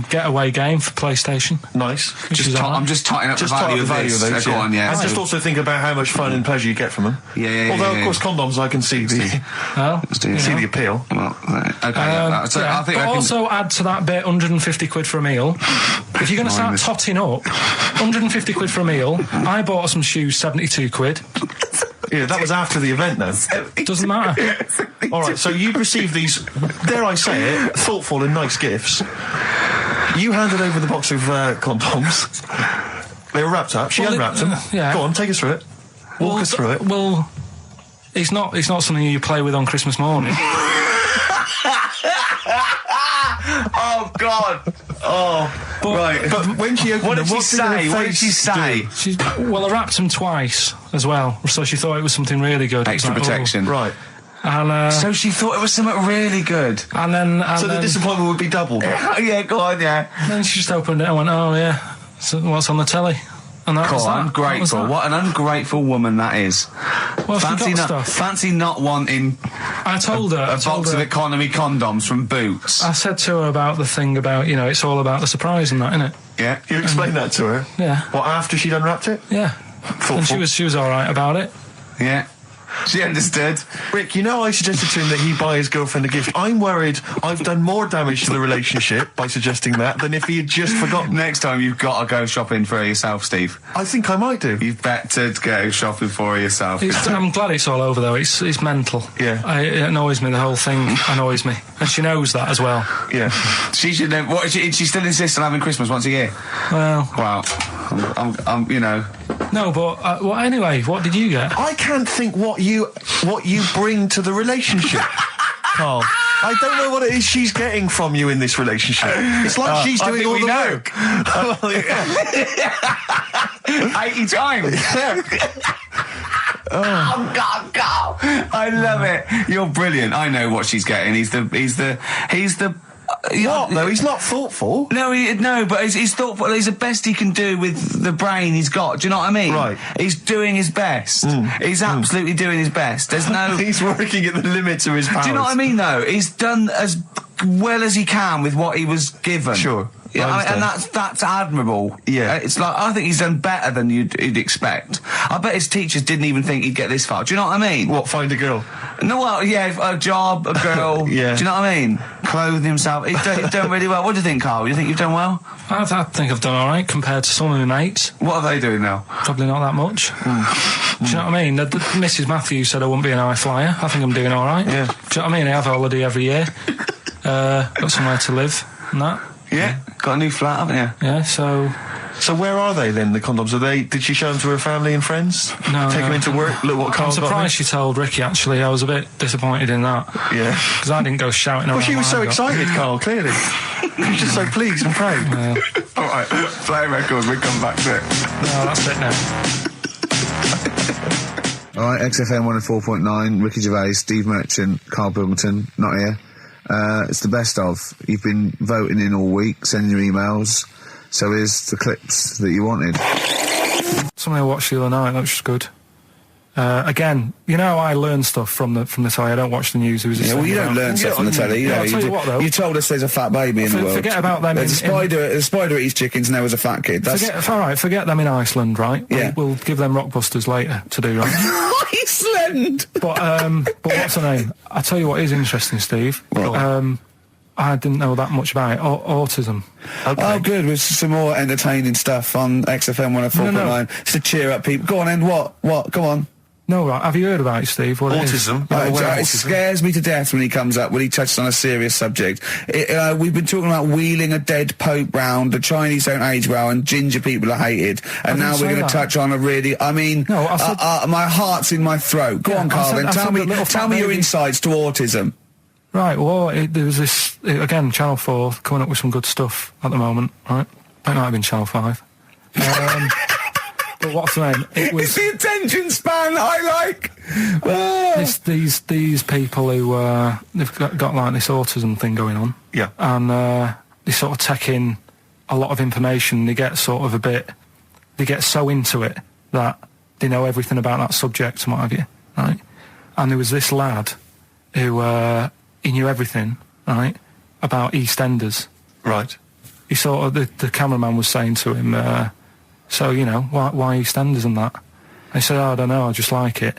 Getaway game for PlayStation. Nice. I'm just totting up the value of this. those. Go on, yeah. And So- just also think about how much fun and pleasure you get from them. Yeah. Although, of course, condoms, I can see the Well, see the appeal. Well, okay. So yeah, I think but I can. also add to that bit 150 quid for a meal. If you're going to start totting up, 150 quid for a meal. I bought some shoes, 72 quid. Yeah, that was after the event, though. Doesn't matter. All right, so you received these, dare I say it, thoughtful and nice gifts. You handed over the box of condoms. They were wrapped up. She Well, unwrapped them. yeah. Go on, take us through it. Walk us through it. Well, it's not something you play with on Christmas morning. Oh God! Oh, right. But when she opened What them, did she say? What did she say? Well, I wrapped them twice as well, so she thought it was something really good. It was Extra like, protection. Right. And So she thought it was something really good. then So the disappointment would be doubled. Yeah, go on, yeah. then she just opened it and went, "Oh yeah, so what's on the telly?" And that was God, that. ungrateful. That was What an ungrateful woman that is. that. Well, she got stuff. Fancy not wanting I told her. a box of economy condoms from Boots. I said to her about the thing about, it's all about the surprise and that, innit? Yeah. You explained that to her? Yeah. What, after she'd unwrapped it? Yeah. Thoughtful. And she was all right about it. Yeah. She understood. Rick, I suggested to him that he buy his girlfriend a gift. I'm worried I've done more damage to the relationship by suggesting that than if he had just forgotten. Next time you've got to go shopping for her yourself, Steve. I think I might do. You've better go shopping for her yourself. I'm glad it's all over though. It's mental. Yeah. It annoys me. The whole thing annoys me, and she knows that as well. Yeah. She should know. What? She still insists on having Christmas once a year. Well, Wow. I'm no, but well, anyway, what did you get? I can't think what you bring to the relationship, Carl. I don't know what it is she's getting from you in this relationship. It's like she's doing all the work. 80 times. Oh God, God! I love it. You're brilliant. I know what she's getting. He's the. What? No, he's not thoughtful. No, but he's thoughtful. He's the best he can do with the brain he's got. Do you know what I mean? Right. He's doing his best. He's absolutely doing his best. There's no. He's working at the limits of his powers. Do you know what I mean? Though he's done as well as he can with what he was given. Sure. Yeah, and that's admirable. Yeah. It's like, I think he's done better than you'd expect. I bet his teachers didn't even think he'd get this far. Do you know what I mean? What, find a girl? No, well, yeah, a job, a girl. Yeah. Do you know what I mean? Clothing himself. He's done really well. What do you think, Carl? You think you've done well? I think I've done all right compared to some of my mates. What are they doing now? Probably not that much. Do you know what I mean? Mrs. Matthews said I wouldn't be an high flyer. I think I'm doing all right. Yeah. Do you know what I mean? I have a holiday every year. Got somewhere to live and that. Yeah. Got a new flat, haven't you? Yeah, so where are they then, the condoms? Did she show them to her family and friends? No, Take them no. into work? Look what I'm Carl got me? surprised she told Ricky, actually. I was a bit disappointed in that. Yeah. Because I didn't go shouting around. Well, she was so what I got. excited, Carl, clearly. She was just so pleased and proud. All right. Play record. We come back to it. No, that's it now. All right, XFM 104.9, Ricky Gervais, Steve Merchant, Karl Pilkington, not here. It's the best of. You've been voting in all week, sending your emails. So here's the clips that you wanted. Something I watched the other night, that was just good. Again, I learn stuff from the telly. I don't watch the news. Yeah, well, you don't learn stuff from the telly. I'll tell you what, though. You told us there's a fat baby in the world. Forget about them. There's a spider eats chickens and there was a fat kid. Forget them in Iceland, right? Yeah. We'll give them Rockbusters later to do, right? Iceland! But what's her name? I tell you what is interesting, Steve. I didn't know that much about it. Autism. Okay. Oh, good. With some more entertaining stuff on XFM 104.9. No. Just to cheer up people. Go on, then. What? Come on. No, right. Have you heard about it, Steve? What Autism? It scares me to death when he comes up, when he touches on a serious subject. We've been talking about wheeling a dead pope round, the Chinese don't age well, and ginger people are hated. And now we're going to touch on a really, No, I said... my heart's in my throat. Go on, Carl, then. Tell me your insights to autism. Right, well, there was this, again, Channel 4 coming up with some good stuff at the moment, right? That might have been Channel 5. But what's the name? It was... It's the attention span I like! It's these people who, they've got like this autism thing going on. Yeah. And they sort of take in a lot of information. They get sort of they get so into it that they know everything about that subject and what have you, right? And there was this lad who, he knew everything, right, about EastEnders. Right. He sort of, the cameraman was saying to him, so, you know, why EastEnders and that? And he said, I don't know, I just like it.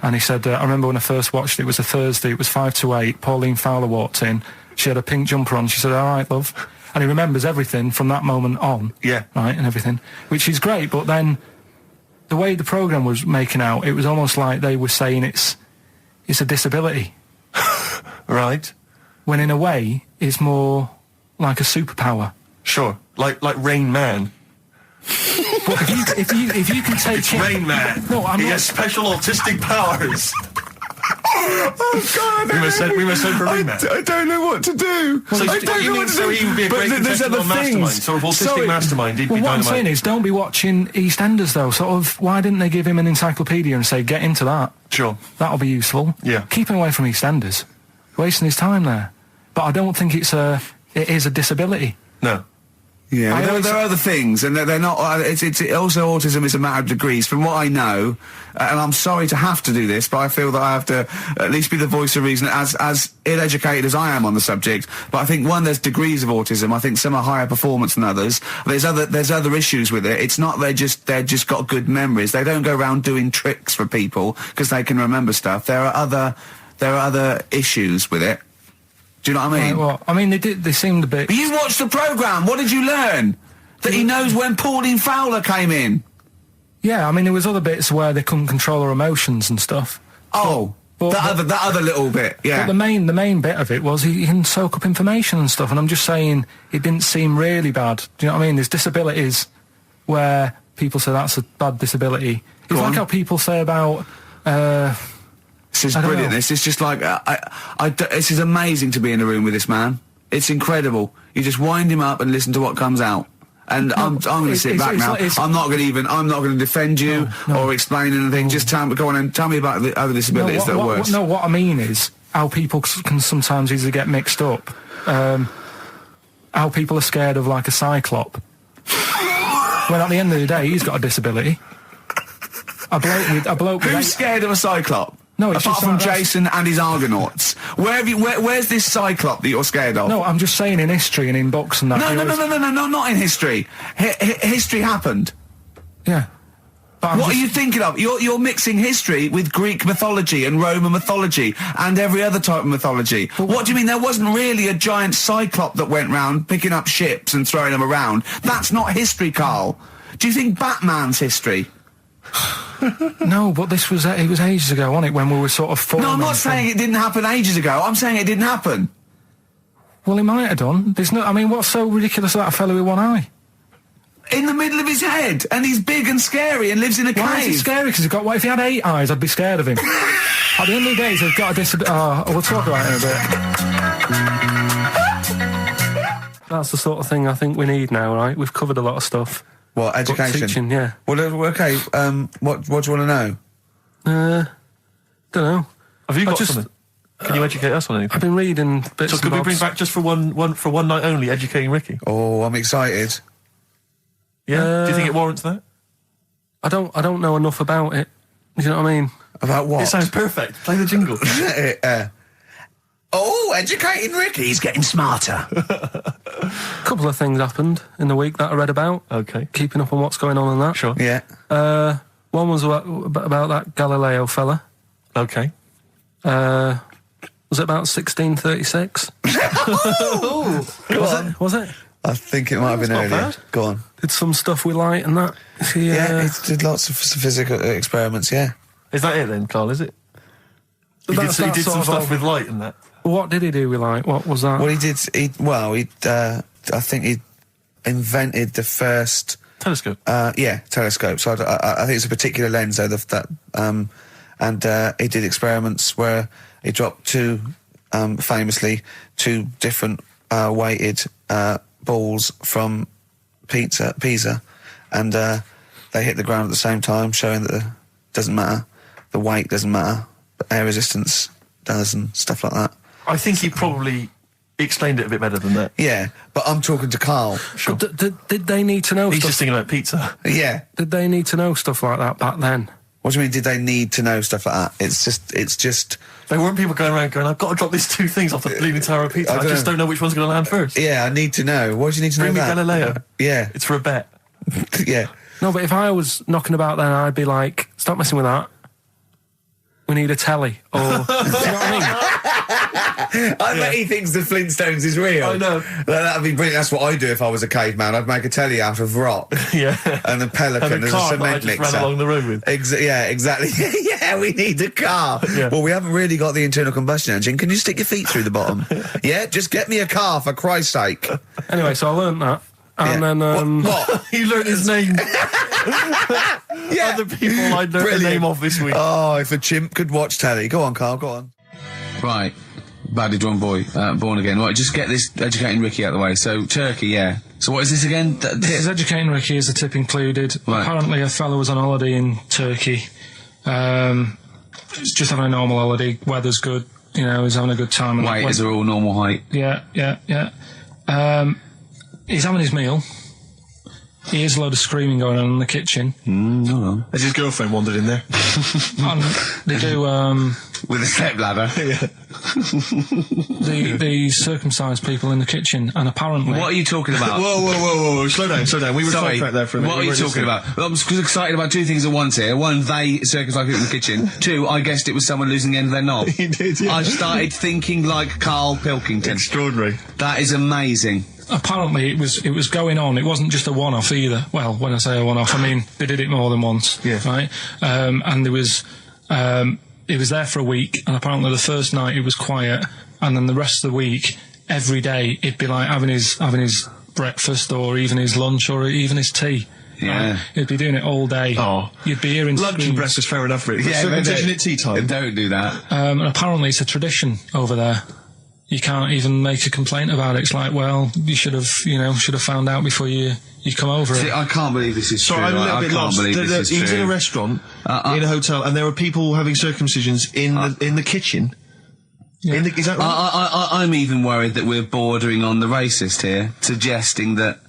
And he said, I remember when I first watched it, it was a Thursday, it was 5 to 8, Pauline Fowler walked in, she had a pink jumper on, she said, all right, love. And he remembers everything from that moment on. Yeah. Right, and everything, which is great, but then the way the programme was making out, it was almost like they were saying it's a disability. Right. When in a way, it's more like a superpower. Sure. Like Rain Man. But if you can take Rain Man. No, I'm he not. has special autistic powers. Oh God! We must send for Rain Man. I don't know what to do. So I don't know what to do. So he would be a great contestant on Mastermind. Sort of autistic Mastermind. He'd be Well, what I'm dynamite. saying is, don't be watching EastEnders though. Sort of, why didn't they give him an encyclopedia and say, get into that? Sure. That'll be useful. Yeah. Keep him away from EastEnders. Wasting his time there. But I don't think it is a disability. No. Yeah, I there always- are other things, and they're not. It's also autism is a matter of degrees. From what I know, and I'm sorry to have to do this, but I feel that I have to at least be the voice of reason, as ill-educated as I am on the subject. But I think there's degrees of autism. I think some are higher performance than others. There's other issues with it. It's not they're just got good memories. They don't go around doing tricks for people because they can remember stuff. There are other issues with it. Do you know what I mean? Right, well, I mean, they seemed a bit... But you watched the programme. What did you learn? That he knows when Pauline Fowler came in. Yeah, I mean, there was other bits where they couldn't control their emotions and stuff. Oh, that other little bit, yeah. But the main bit of it was he can soak up information and stuff, and I'm just saying it didn't seem really bad. Do you know what I mean? There's disabilities where people say that's a bad disability. It's like how people say about... This is I don't brilliant. know. This is just like this is amazing to be in a room with this man. It's incredible. You just wind him up and listen to what comes out. And I'm going to sit back now. I'm not going to defend you or explain anything. Just go on and tell me about the other disabilities that are worse. What I mean is how people can sometimes easily get mixed up. How people are scared of like a cyclop. When at the end of the day, he's got a disability. A bloke with Who's scared of a cyclop? No, it's apart just from that's- Jason and his Argonauts. Where's this cyclop that you're scared of? No, I'm just saying in history and in books and that. No, not in history. History happened. Yeah. But What are you thinking of? You're mixing history with Greek mythology and Roman mythology and every other type of mythology. What do you mean there wasn't really a giant cyclop that went round picking up ships and throwing them around? That's not history, Carl. Do you think Batman's history? No, but it was ages ago, wasn't it, when we were sort of forming... No, I'm not saying it didn't happen ages ago. I'm saying it didn't happen. Well, it might have done. There's no... I mean, what's so ridiculous about a fellow with one eye? In the middle of his head, and he's big and scary and lives in a Why is he cave. scary? Because if he had 8 eyes, I'd be scared of him. At the end of the day, he's got a disability... we'll talk about it in a bit. That's the sort of thing I think we need now, right? We've covered a lot of stuff. What, education? But teaching, yeah. Well, okay, what do you want to know? Don't know. Have you got something? Can you educate us on anything? I've been reading bits So and could we bobs. bring back just for one night only, educating Ricky? Oh, I'm excited. Yeah? Do you think it warrants that? I don't know enough about it. You know what I mean? About what? It sounds perfect. Play the jingle. Educating Ricky. He's getting smarter. A couple of things happened in the week that I read about. Okay. Keeping up on what's going on in that. Sure. Yeah. One was about that Galileo fella. Okay. Was it about 1636? Was it? I think it might have been not earlier. bad. Go on. Did some stuff with light and that. Yeah, he did lots of physical experiments, yeah. Is that it then, Carl, is it? He did some stuff with light and that. What did he do with light? What was that? Well, I think he invented the first... Telescope. Telescope. So I think it's a particular lens, though, and he did experiments where he dropped famously two different weighted balls from Pisa, and they hit the ground at the same time, showing that it doesn't matter, the weight doesn't matter, but air resistance does and stuff like that. I think he probably He explained it a bit better than that. Yeah, but I'm talking to Karl. Sure. Did they need to know He's stuff? just thinking about pizza. Yeah. Did they need to know stuff like that back then? What do you mean, did they need to know stuff like that? It's just... There weren't people going around going, I've got to drop these 2 things off the bleeding tower of pizza. I just don't know which one's going to land first. Yeah, I need to know. What do you need to Bring know me about? Galileo. Yeah. It's for a bet. Yeah. No, but if I was knocking about then, I'd be like, stop messing with that. We need a telly. Or, do you know what I mean? I bet he thinks the Flintstones is real. I know. That'd be brilliant. That's what I'd do if I was a caveman. I'd make a telly out of rock. Yeah. And a pelican And a as car a that I cement just mixer. ran along the road with. Yeah, exactly. Yeah, we need a car. Yeah. Well, we haven't really got the internal combustion engine. Can you stick your feet through the bottom? Yeah, just get me a car, for Christ's sake. Anyway, so I learned that. And Yeah. then, What? He learned his name. Yeah. Other people I learned the name of this week. Oh, if a chimp could watch telly. Go on, Karl, go on. Right. Badly drawn boy, born again. Right, just get this educating Ricky out of the way. So, Turkey, yeah. So what is this again? It's educating Ricky is the tip included. Right. Apparently a fellow was on holiday in Turkey. He's just having a normal holiday. Weather's good. You know, he's having a good time. And Waiters are all normal height. Yeah. He's having his meal. He hears a load of screaming going on in the kitchen. Hold on. Has his girlfriend wandered in there? And they do, With a step ladder. Yeah. the circumcised people in the kitchen, and apparently... What are you talking about? Whoa. Slow down. We were Sorry, sidetracked there for a minute. what are you talking about? I'm excited about 2 things at once here. One, they circumcised people in the kitchen. 2, I guessed it was someone losing the end of their knob. He did, yeah. I started thinking like Karl Pilkington. Extraordinary. That is amazing. Apparently it was going on. It wasn't just a one-off either. Well, when I say a one-off, I mean they did it more than once. Yeah. Right? And there was... it was there for a week, and apparently the first night it was quiet, and then the rest of the week, every day, it'd be like having his breakfast, or even his lunch, or even his tea. Yeah. Right? He'd be doing it all day. Oh. You'd be hearing Lunch and screams. breakfast, fair enough, really. Yeah, Circumcision at tea time. Don't do that. And apparently it's a tradition over there. You can't even make a complaint about it. It's like, well, you should have found out before you come over See, it. I can't believe this is Sorry, true. I'm a little I bit can't lost. believe this is He was true. in a restaurant, in a hotel, and there were people having circumcisions in the kitchen. Yeah. Is that right? I'm even worried that we're bordering on the racist here, suggesting that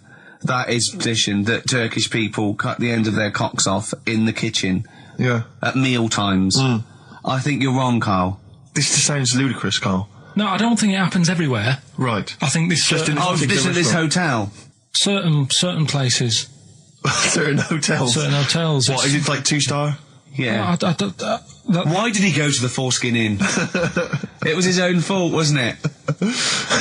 is position that Turkish people cut the end of their cocks off in the kitchen Yeah. at meal times. I think you're wrong, Karl. This just sounds ludicrous, Karl. No, I don't think it happens everywhere. Right. I think this Just in Oh, particular this at this restaurant. hotel. certain places, Certain hotels. certain hotels. What, is it like 2-star? Yeah. Why did he go to the Foreskin Inn? It was his own fault, wasn't it?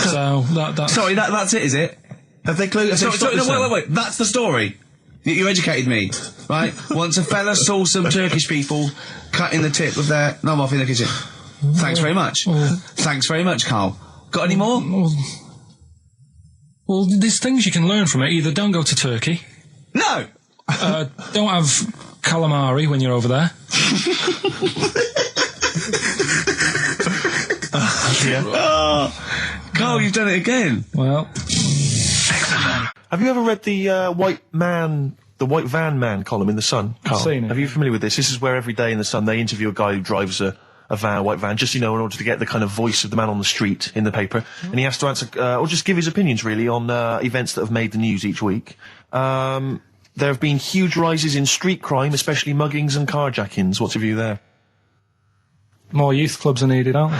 So that's Sorry, that's it, is it? Have they closed? Sorry, no, wait. That's the story. You educated me, right? Once a fella saw some Turkish people cutting the tip of their knob off in the kitchen. Thanks very much. Thanks very much, Karl. Got any more? Well, there's things you can learn from it. Either don't go to Turkey, No! don't have calamari when you're over there. Karl, you've done it again. Well, Have you ever read the White Van Man column in The Sun, Karl? I've seen it. Are you familiar with this? This is where every day in The Sun they interview a guy who drives a white van, just, in order to get the kind of voice of the man on the street in the paper. And he has to answer, or just give his opinions, really, on events that have made the news each week. There have been huge rises in street crime, especially muggings and carjackings. What's your view there? more youth clubs are needed, aren't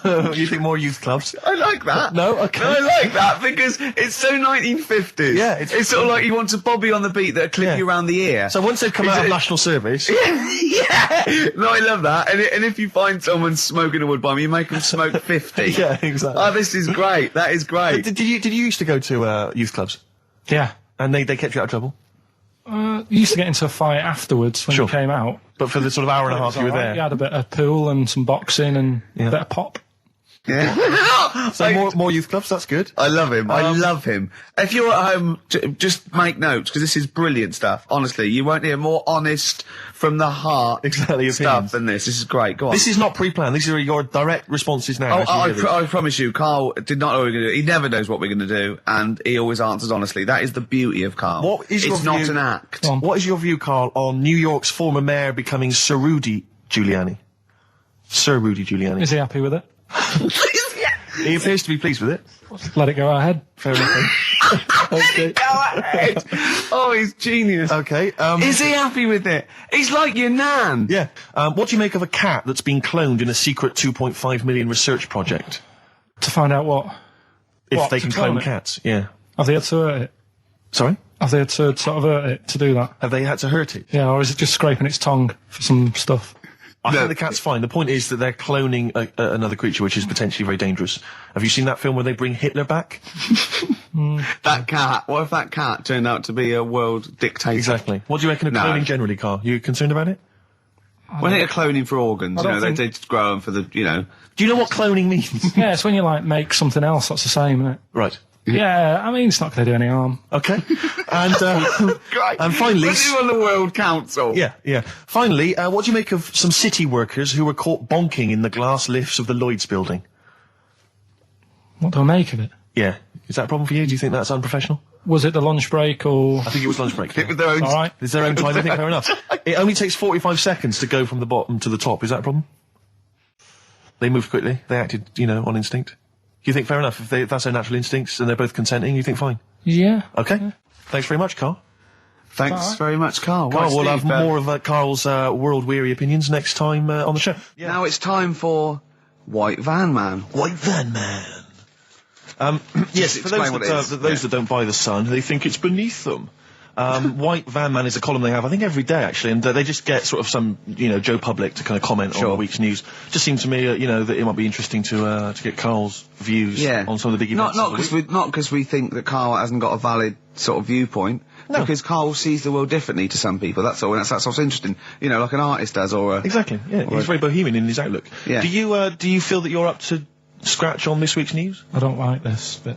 there? You think more youth clubs? I like that. No? Okay. No, I like that because it's so 1950s. Yeah, it's sort of like you want a bobby on the beat that'll clip you around the ear. So once they've come out of national service... Yeah, no, I love that. And if you find someone smoking a wood bomb, you make them smoke 50. Yeah, exactly. Oh, this is great. That is great. Did you used to go to youth clubs? Yeah. And they kept you out of trouble? You used to get into a fight afterwards when Sure. you came out. But for the sort of hour and a half you were there? You had a bit of pool and some boxing and Yeah. a bit of pop. Yeah. So more youth clubs, that's good. I love him. I love him. If you're at home, just make notes, because this is brilliant stuff. Honestly, you won't hear more honest, from the heart Exactly, stuff opinions. than this. This is great. Go on. This is not pre-planned. These are your direct responses now. Oh, as you hear these. I promise you, Karl did not know what we were going to do. He never knows what we're going to do, and he always answers honestly. That is the beauty of Karl. What is your it's not view- an act. Go on. What is your view, Karl, on New York's former mayor becoming Sir Rudy Giuliani? Sir Rudy Giuliani. Is he happy with it? He appears to be pleased with it. Let it go ahead. Fair enough. Okay. Go ahead. Oh, he's genius. Okay. Is he happy with it? He's like your nan. Yeah. What do you make of a cat that's been cloned in a secret 2.5 million research project? To find out what? If they to can clone clone it? cats, yeah. Have they had to hurt it? Sorry? Have they had to sort of hurt it to do that? Have they had to hurt it? Yeah, or is it just scraping its tongue for some stuff? I think the cat's fine. The point is that they're cloning another creature, which is potentially very dangerous. Have you seen that film where they bring Hitler back? That cat. What if that cat turned out to be a world dictator? Exactly. What do you reckon of No. cloning generally, Carl? You concerned about it? When they're cloning for organs, you I know, don't they just grow them for the, you know. Do you know what cloning means? Yeah, it's when you, like, make something else that's the same, isn't it? Right. Yeah, I mean, it's not going to do any harm. Okay. And finally... Put him on the World Council. Yeah. Finally, what do you make of some city workers who were caught bonking in the glass lifts of the Lloyd's building? What do I make of it? Yeah. Is that a problem for you? Do you think that's unprofessional? Was it the lunch break or... I think it was lunch break. It was their own. All right. It's their own time, I think, fair enough. It only takes 45 seconds to go from the bottom to the top. Is that a problem? They moved quickly. They acted, on instinct. You think fair enough? If that's their natural instincts and they're both consenting, you think fine? Yeah. Okay. Yeah. Thanks very much, Carl. Thanks very much, Carl. Carl, Right, we'll Steve, have more of Carl's world-weary opinions next time on the show. Yeah. Now it's time for White Van Man. White Van Man. Yes, for explain what it is. those that don't buy The Sun, they think it's beneath them. White Van Man is a column they have, I think, every day, actually, and they just get sort of some, Joe Public to kind of comment on the week's news. Just seems to me, that it might be interesting to get Carl's views on some of the big events. Not because we think that Carl hasn't got a valid sort of viewpoint. No. Because Carl sees the world differently to some people. That's all. And that's what's interesting. Like an artist does, or exactly. Yeah, he's very bohemian in his outlook. Yeah. Do you feel that you're up to scratch on this week's news? I don't like this bit.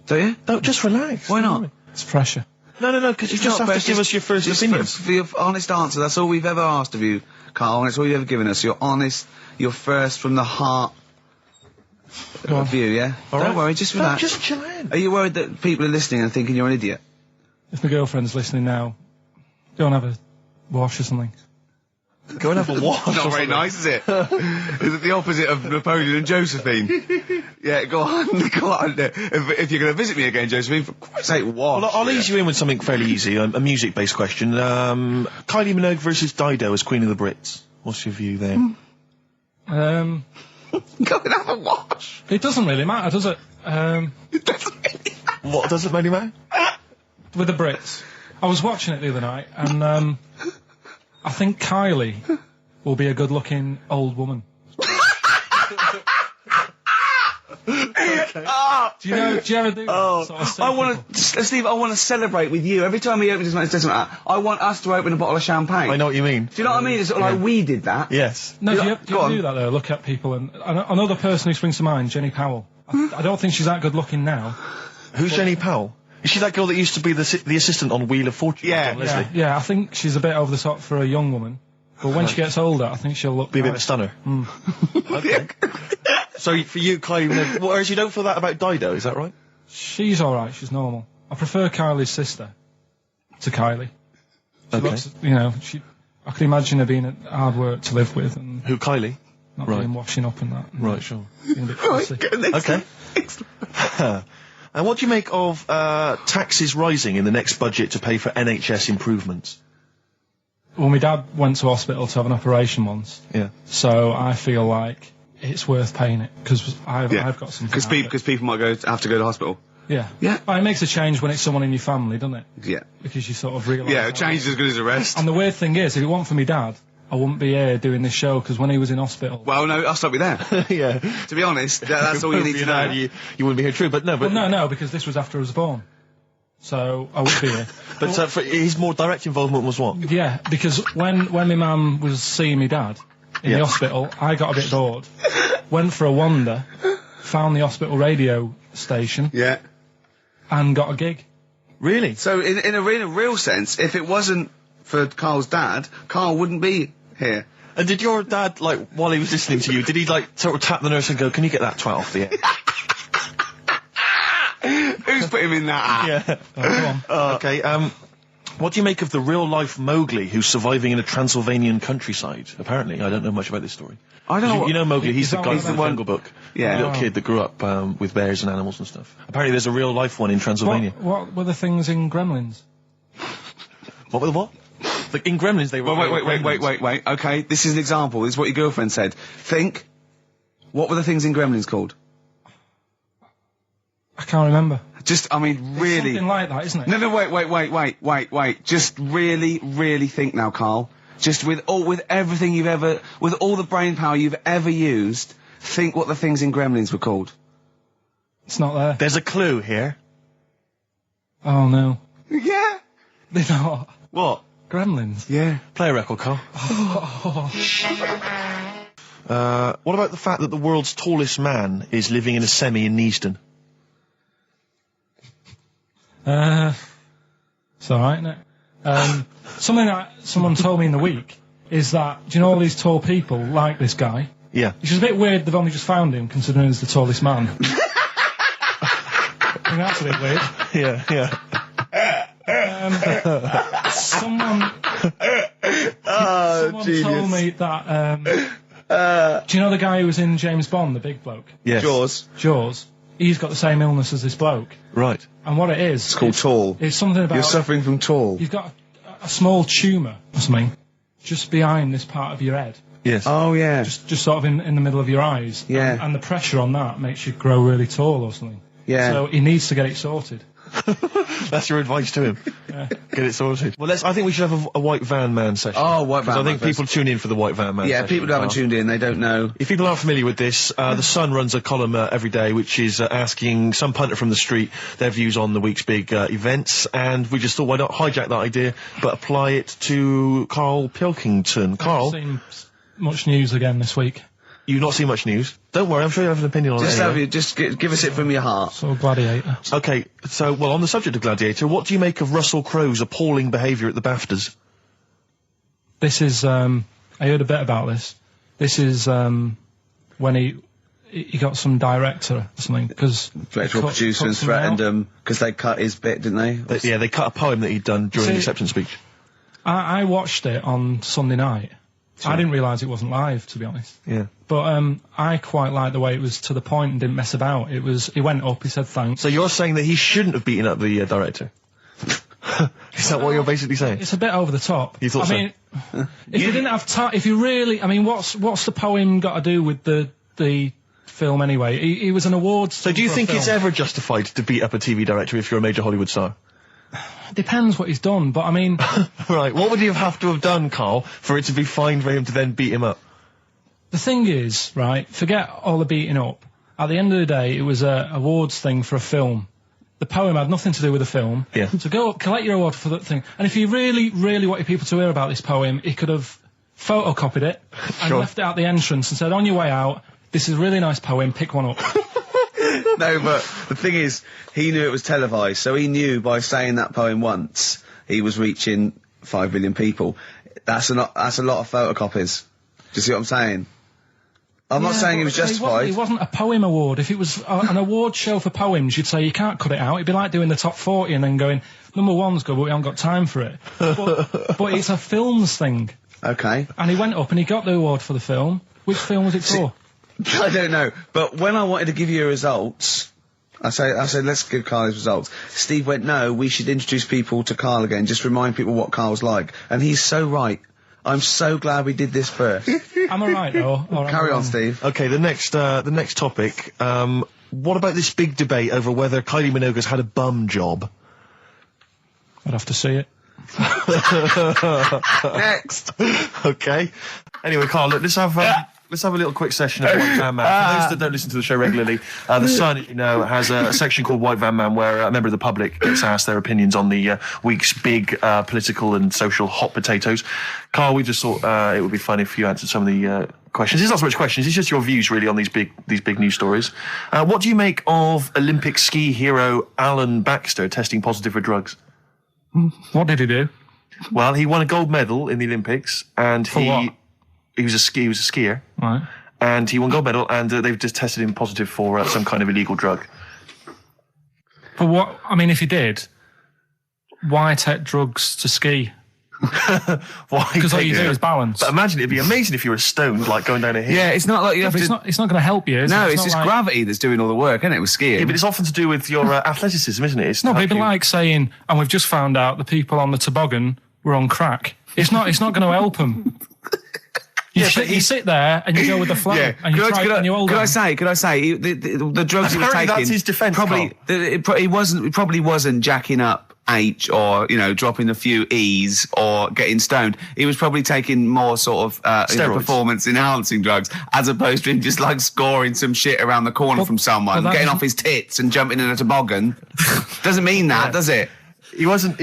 Do you? No, just relax. Why not? It's pressure. No, because you just have to give us your first opinion. For your honest answer, that's all we've ever asked of you, Carl, and it's all you've ever given us. Your honest, your first from the heart view, yeah? Don't worry, just relax. Just chill in. Are you worried that people are listening and thinking you're an idiot? If my girlfriend's listening now, go and have a wash or something. Go and have a wash. Not very nice, is it? Is it the opposite of Napoleon and Josephine? Yeah, go on. If you're going to visit me again, Josephine, for Christ's sake, wash. Well, I'll ease you in with something fairly easy, a music-based question. Kylie Minogue versus Dido as Queen of the Brits. What's your view there? Go and have a wash. It doesn't really matter, does it? It doesn't really matter. What doesn't really matter? With the Brits. I was watching it the other night, and I think Kylie will be a good-looking old woman. Okay. Do you ever do that? Sort of I want to, Steve, I want to celebrate with you. Every time he opens his mouth, it doesn't matter. I want us to open a bottle of champagne. I know what you mean. Do you know what I mean? It's sort of like we did that. Yes. No, do you ever do that, though? Look at people, and another person who springs to mind, Jenny Powell. I don't think she's that good-looking now. Who's Jenny Powell? Is she that girl that used to be the assistant on Wheel of Fortune? Yeah, I think she's a bit over the top for a young woman. But when she gets older, I think she'll look... Be a bit of a stunner. Okay. So for you, Kylie, whereas you don't feel that about Dido, is that right? She's alright, she's normal. I prefer Kylie's sister to Kylie. She looks, I can imagine her being hard work to live with. And who, Kylie? Not being washing up and that. Right, sure. Being a bit fussy. Okay. And what do you make of taxes rising in the next budget to pay for NHS improvements? Well, my dad went to hospital to have an operation once. Yeah. So I feel like it's worth paying it, because I've got something. Because people might have to go to hospital. Yeah. Yeah. Well, it makes a change when it's someone in your family, doesn't it? Yeah. Because you sort of realise... Yeah, a change is as good as a rest. And the weird thing is, if it weren't for me dad, I wouldn't be here doing this show, because when he was in hospital... Well, no, I'll stop you there. Yeah. To be honest, that's all you need to know. You wouldn't be here, true, but no. Well, no, because this was after I was born. So, I would be here. But his more direct involvement was what? Yeah, because when my mum was seeing me dad in the hospital, I got a bit bored, went for a wander, found the hospital radio station... Yeah. And got a gig. Really? So, in a real sense, if it wasn't for Carl's dad, Carl wouldn't be here. And did your dad, while he was listening to you, did he, sort of tap the nurse and go, can you get that twat off the air? Who's put him in that app? Yeah. Oh, go on. Okay, What do you make of the real-life Mowgli who's surviving in a Transylvanian countryside? Apparently, I don't know much about this story. I don't know. You know Mowgli, he's the guy from the one- Jungle Book. Yeah. The little kid that grew up with bears and animals and stuff. Apparently there's a real-life one in Transylvania. What were the things in Gremlins? What were the what? Like in Gremlins, they were... Wait. Okay, this is an example. This is what your girlfriend said. Think. What were the things in Gremlins called? I can't remember. Just, I mean, really. Something like that, isn't it? No, wait. Just really think now, Carl. Just with everything with all the brain power you've ever used, think what the things in Gremlins were called. It's not there. There's a clue here. Oh no. Yeah. They're not. What? Gremlins. Yeah. Play a record, Carl. What about the fact that the world's tallest man is living in a semi in Neasden? It's alright, isn't it? Something that someone told me in the week is that, do you know all these tall people like this guy? Yeah. Which is a bit weird they've only just found him, considering he's the tallest man. I think that's a bit weird. Yeah. Someone told me that, do you know the guy who was in James Bond, the big bloke? Yes. Jaws. He's got the same illness as this bloke. Right. And what it is... It's called tall. It's something about... You're suffering from tall. You've got a small tumour or something just behind this part of your head. Yes. Oh, yeah. Just sort of in the middle of your eyes. Yeah. And the pressure on that makes you grow really tall or something. Yeah. So he needs to get it sorted. That's your advice to him. Yeah. Get it sorted. Well, I think we should have a white van man session. Oh, white van Because I man think people tune in for the white van man Yeah, session. people who haven't tuned in, they don't know. If people aren't familiar with this, The Sun runs a column every day which is asking some punter from the street their views on the week's big events, and we just thought, why not hijack that idea, but apply it to Karl Pilkington. Karl, I've seen much news again this week. you've not seen much news. Don't worry, I'm sure you have an opinion on it anyway. Just give us it from your heart. So Gladiator. Okay, so, well, on the subject of Gladiator, what do you make of Russell Crowe's appalling behaviour at the BAFTAs? This is, I heard a bit about this. This is, when he got some director or something, because... Director or producer and threatened them, because they cut his bit, didn't they? They cut a poem that he'd done during the acceptance speech. I watched it on Sunday night. Sure. I didn't realise it wasn't live, to be honest. Yeah. But I quite liked the way it was to the point and didn't mess about. He went up, he said thanks. So you're saying that he shouldn't have beaten up the director? Is that what you're basically saying? It's a bit over the top. You thought I mean, if you didn't have time, if you really, I mean, what's the poem got to do with the film anyway? He was an awards. So do you think it's ever justified to beat up a TV director if you're a major Hollywood star? Depends what he's done, but I mean... Right, what would he have to have done, Karl, for it to be fine for him to then beat him up? The thing is, right, forget all the beating up. At the end of the day, it was a awards thing for a film. The poem had nothing to do with the film. Yeah. So go up, collect your award for that thing. And if he really, really wanted people to hear about this poem, he could have photocopied it and left it at the entrance and said, on your way out, this is a really nice poem, pick one up. No, but the thing is, he knew it was televised, so he knew by saying that poem once, he was reaching 5 million people. That's a lot of photocopies. Do you see what I'm saying? I'm not saying he was justified. It wasn't a poem award. If it was an award show for poems, you'd say you can't cut it out. It'd be like doing the top 40 and then going, number one's good, but we haven't got time for it. But it's a films thing. Okay. And he went up and he got the award for the film. Which film was it for? I don't know, but when I wanted to give you results, I said, let's give Karl his results. Steve went, no, we should introduce people to Karl again, just remind people what Karl's like. And he's so right. I'm so glad we did this first. Am I right, though? Carry on, Steve. Okay, the next topic, what about this big debate over whether Kylie Minogue's had a bum job? I'd have to see it. Next. Okay. Anyway, Karl, look, let's have a little quick session of White Van Man. For those that don't listen to the show regularly, The Sun, as you know, has a section called White Van Man where a member of the public gets asked their opinions on the week's big political and social hot potatoes. Karl, we just thought it would be fun if you answered some of the questions. It's not so much questions, it's just your views, really, on these big news stories. What do you make of Olympic ski hero Alan Baxter testing positive for drugs? What did he do? Well, he won a gold medal in the Olympics, and what? He was a skier. Right. And he won gold medal, and they've just tested him positive for some kind of illegal drug. For what? I mean, if he did, why take drugs to ski? Why? Because all you do is balance. But imagine it'd be amazing if you were stoned, like going down a hill. Yeah, it's not like you have But to... it's not going to help you, is it? No, it's not just like, gravity that's doing all the work, isn't it, with skiing? Yeah, but it's often to do with your athleticism, isn't it? It's No, to but help it'd be you. like saying, and we've just found out the people on the toboggan were on crack. It's not going to help them. You sit there and you go with the flow, and you try and you hold Could on. I say, the drugs he was Apparently taking... that's his defence, Probably, it probably wasn't jacking up H or, dropping a few E's or getting stoned. He was probably taking more sort of performance-enhancing drugs, as opposed to him just, like, scoring some shit around the corner from someone, getting off his tits and jumping in a toboggan. Doesn't mean that, does it? He wasn't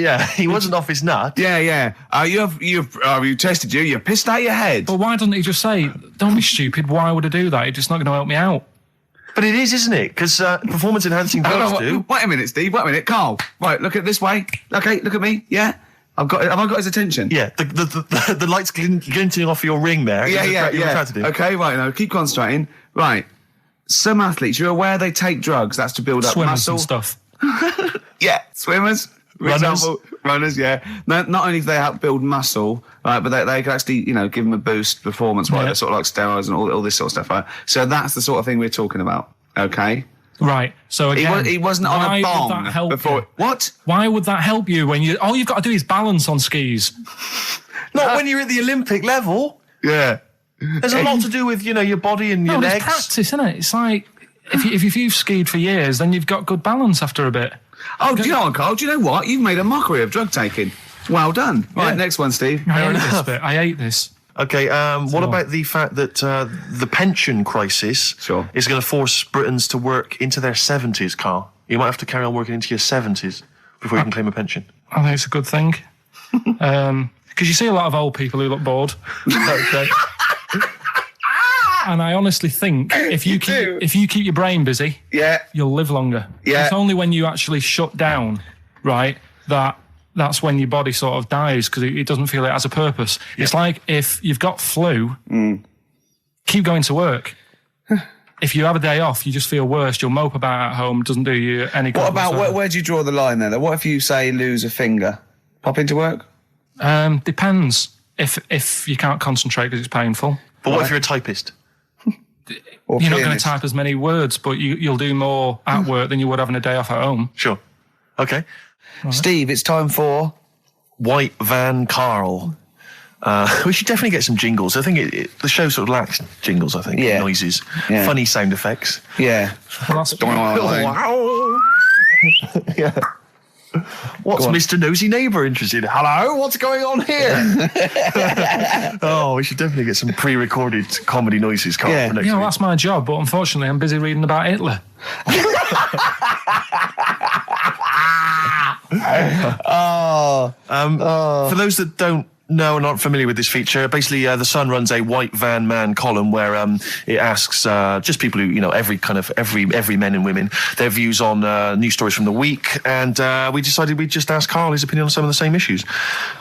off his nut. Yeah. You tested you. You pissed out your head. But why doesn't he just say, don't be stupid, why would I do that? It's just not going to help me out. But it is, isn't it? Because performance-enhancing drugs do. Wait a minute, Steve. Wait a minute, Carl. Right, look at this way. Okay, look at me. Yeah, have I got his attention? Yeah, the lights glinting off your ring there. Yeah. Attracted him. Okay, right. Now keep concentrating. Right. Some athletes, you're aware they take drugs. That's to build up Swimmers muscle and stuff. Yeah, swimmers. For example, runners, yeah. Not only do they help build muscle, right, but they can actually, give them a boost performance, right? Yeah. They're sort of like steroids and all this sort of stuff, right? So that's the sort of thing we're talking about, okay? Right. So again, he wasn't on a why bong would that help before. you? What? Why would that help you when all you've got to do is balance on skis? Not when you're at the Olympic level. Yeah. There's a lot to do with, your body and your No, it's legs. practice, isn't it? It's like if you've skied for years, then you've got good balance after a bit. Oh, do you know what, Carl? Do you know what? You've made a mockery of drug taking. Well done. Right, next one, Steve. I hate this bit. I hate this. Okay, what about the fact that the pension crisis is going to force Britons to work into their 70s, Carl? You might have to carry on working into your 70s before you can claim a pension. I think it's a good thing. Because you see a lot of old people who look bored. Okay. And I honestly think if you keep your brain busy, you'll live longer. Yeah. It's only when you actually shut down, right, that's when your body sort of dies because it doesn't feel it has a purpose. Yeah. It's like if you've got flu, keep going to work. If you have a day off, you just feel worse. You'll mope about at home. Doesn't do you any good. What about where do you draw the line there? What if you say lose a finger? Pop into work? Depends. If you can't concentrate because it's painful. But what if you're a typist? You're not going to type as many words, but you'll do more at work than you would having a day off at home. Sure. Okay. Right. Steve, it's time for... White Van Karl. We should definitely get some jingles. I think the show sort of lacks jingles, I think. Yeah. Noises. Yeah. Funny sound effects. Yeah. Wow. Yeah. What's Mr. Nosy Neighbour interested in? Hello, what's going on here? Oh, we should definitely get some pre-recorded comedy noises, Carl, for next week. That's my job, but unfortunately I'm busy reading about Hitler. For those that don't know and aren't familiar with this feature, basically The Sun runs a White Van Man column where it asks just people who, every men and women, their views on news stories from the week, and we decided we'd just ask Carl his opinion on some of the same issues.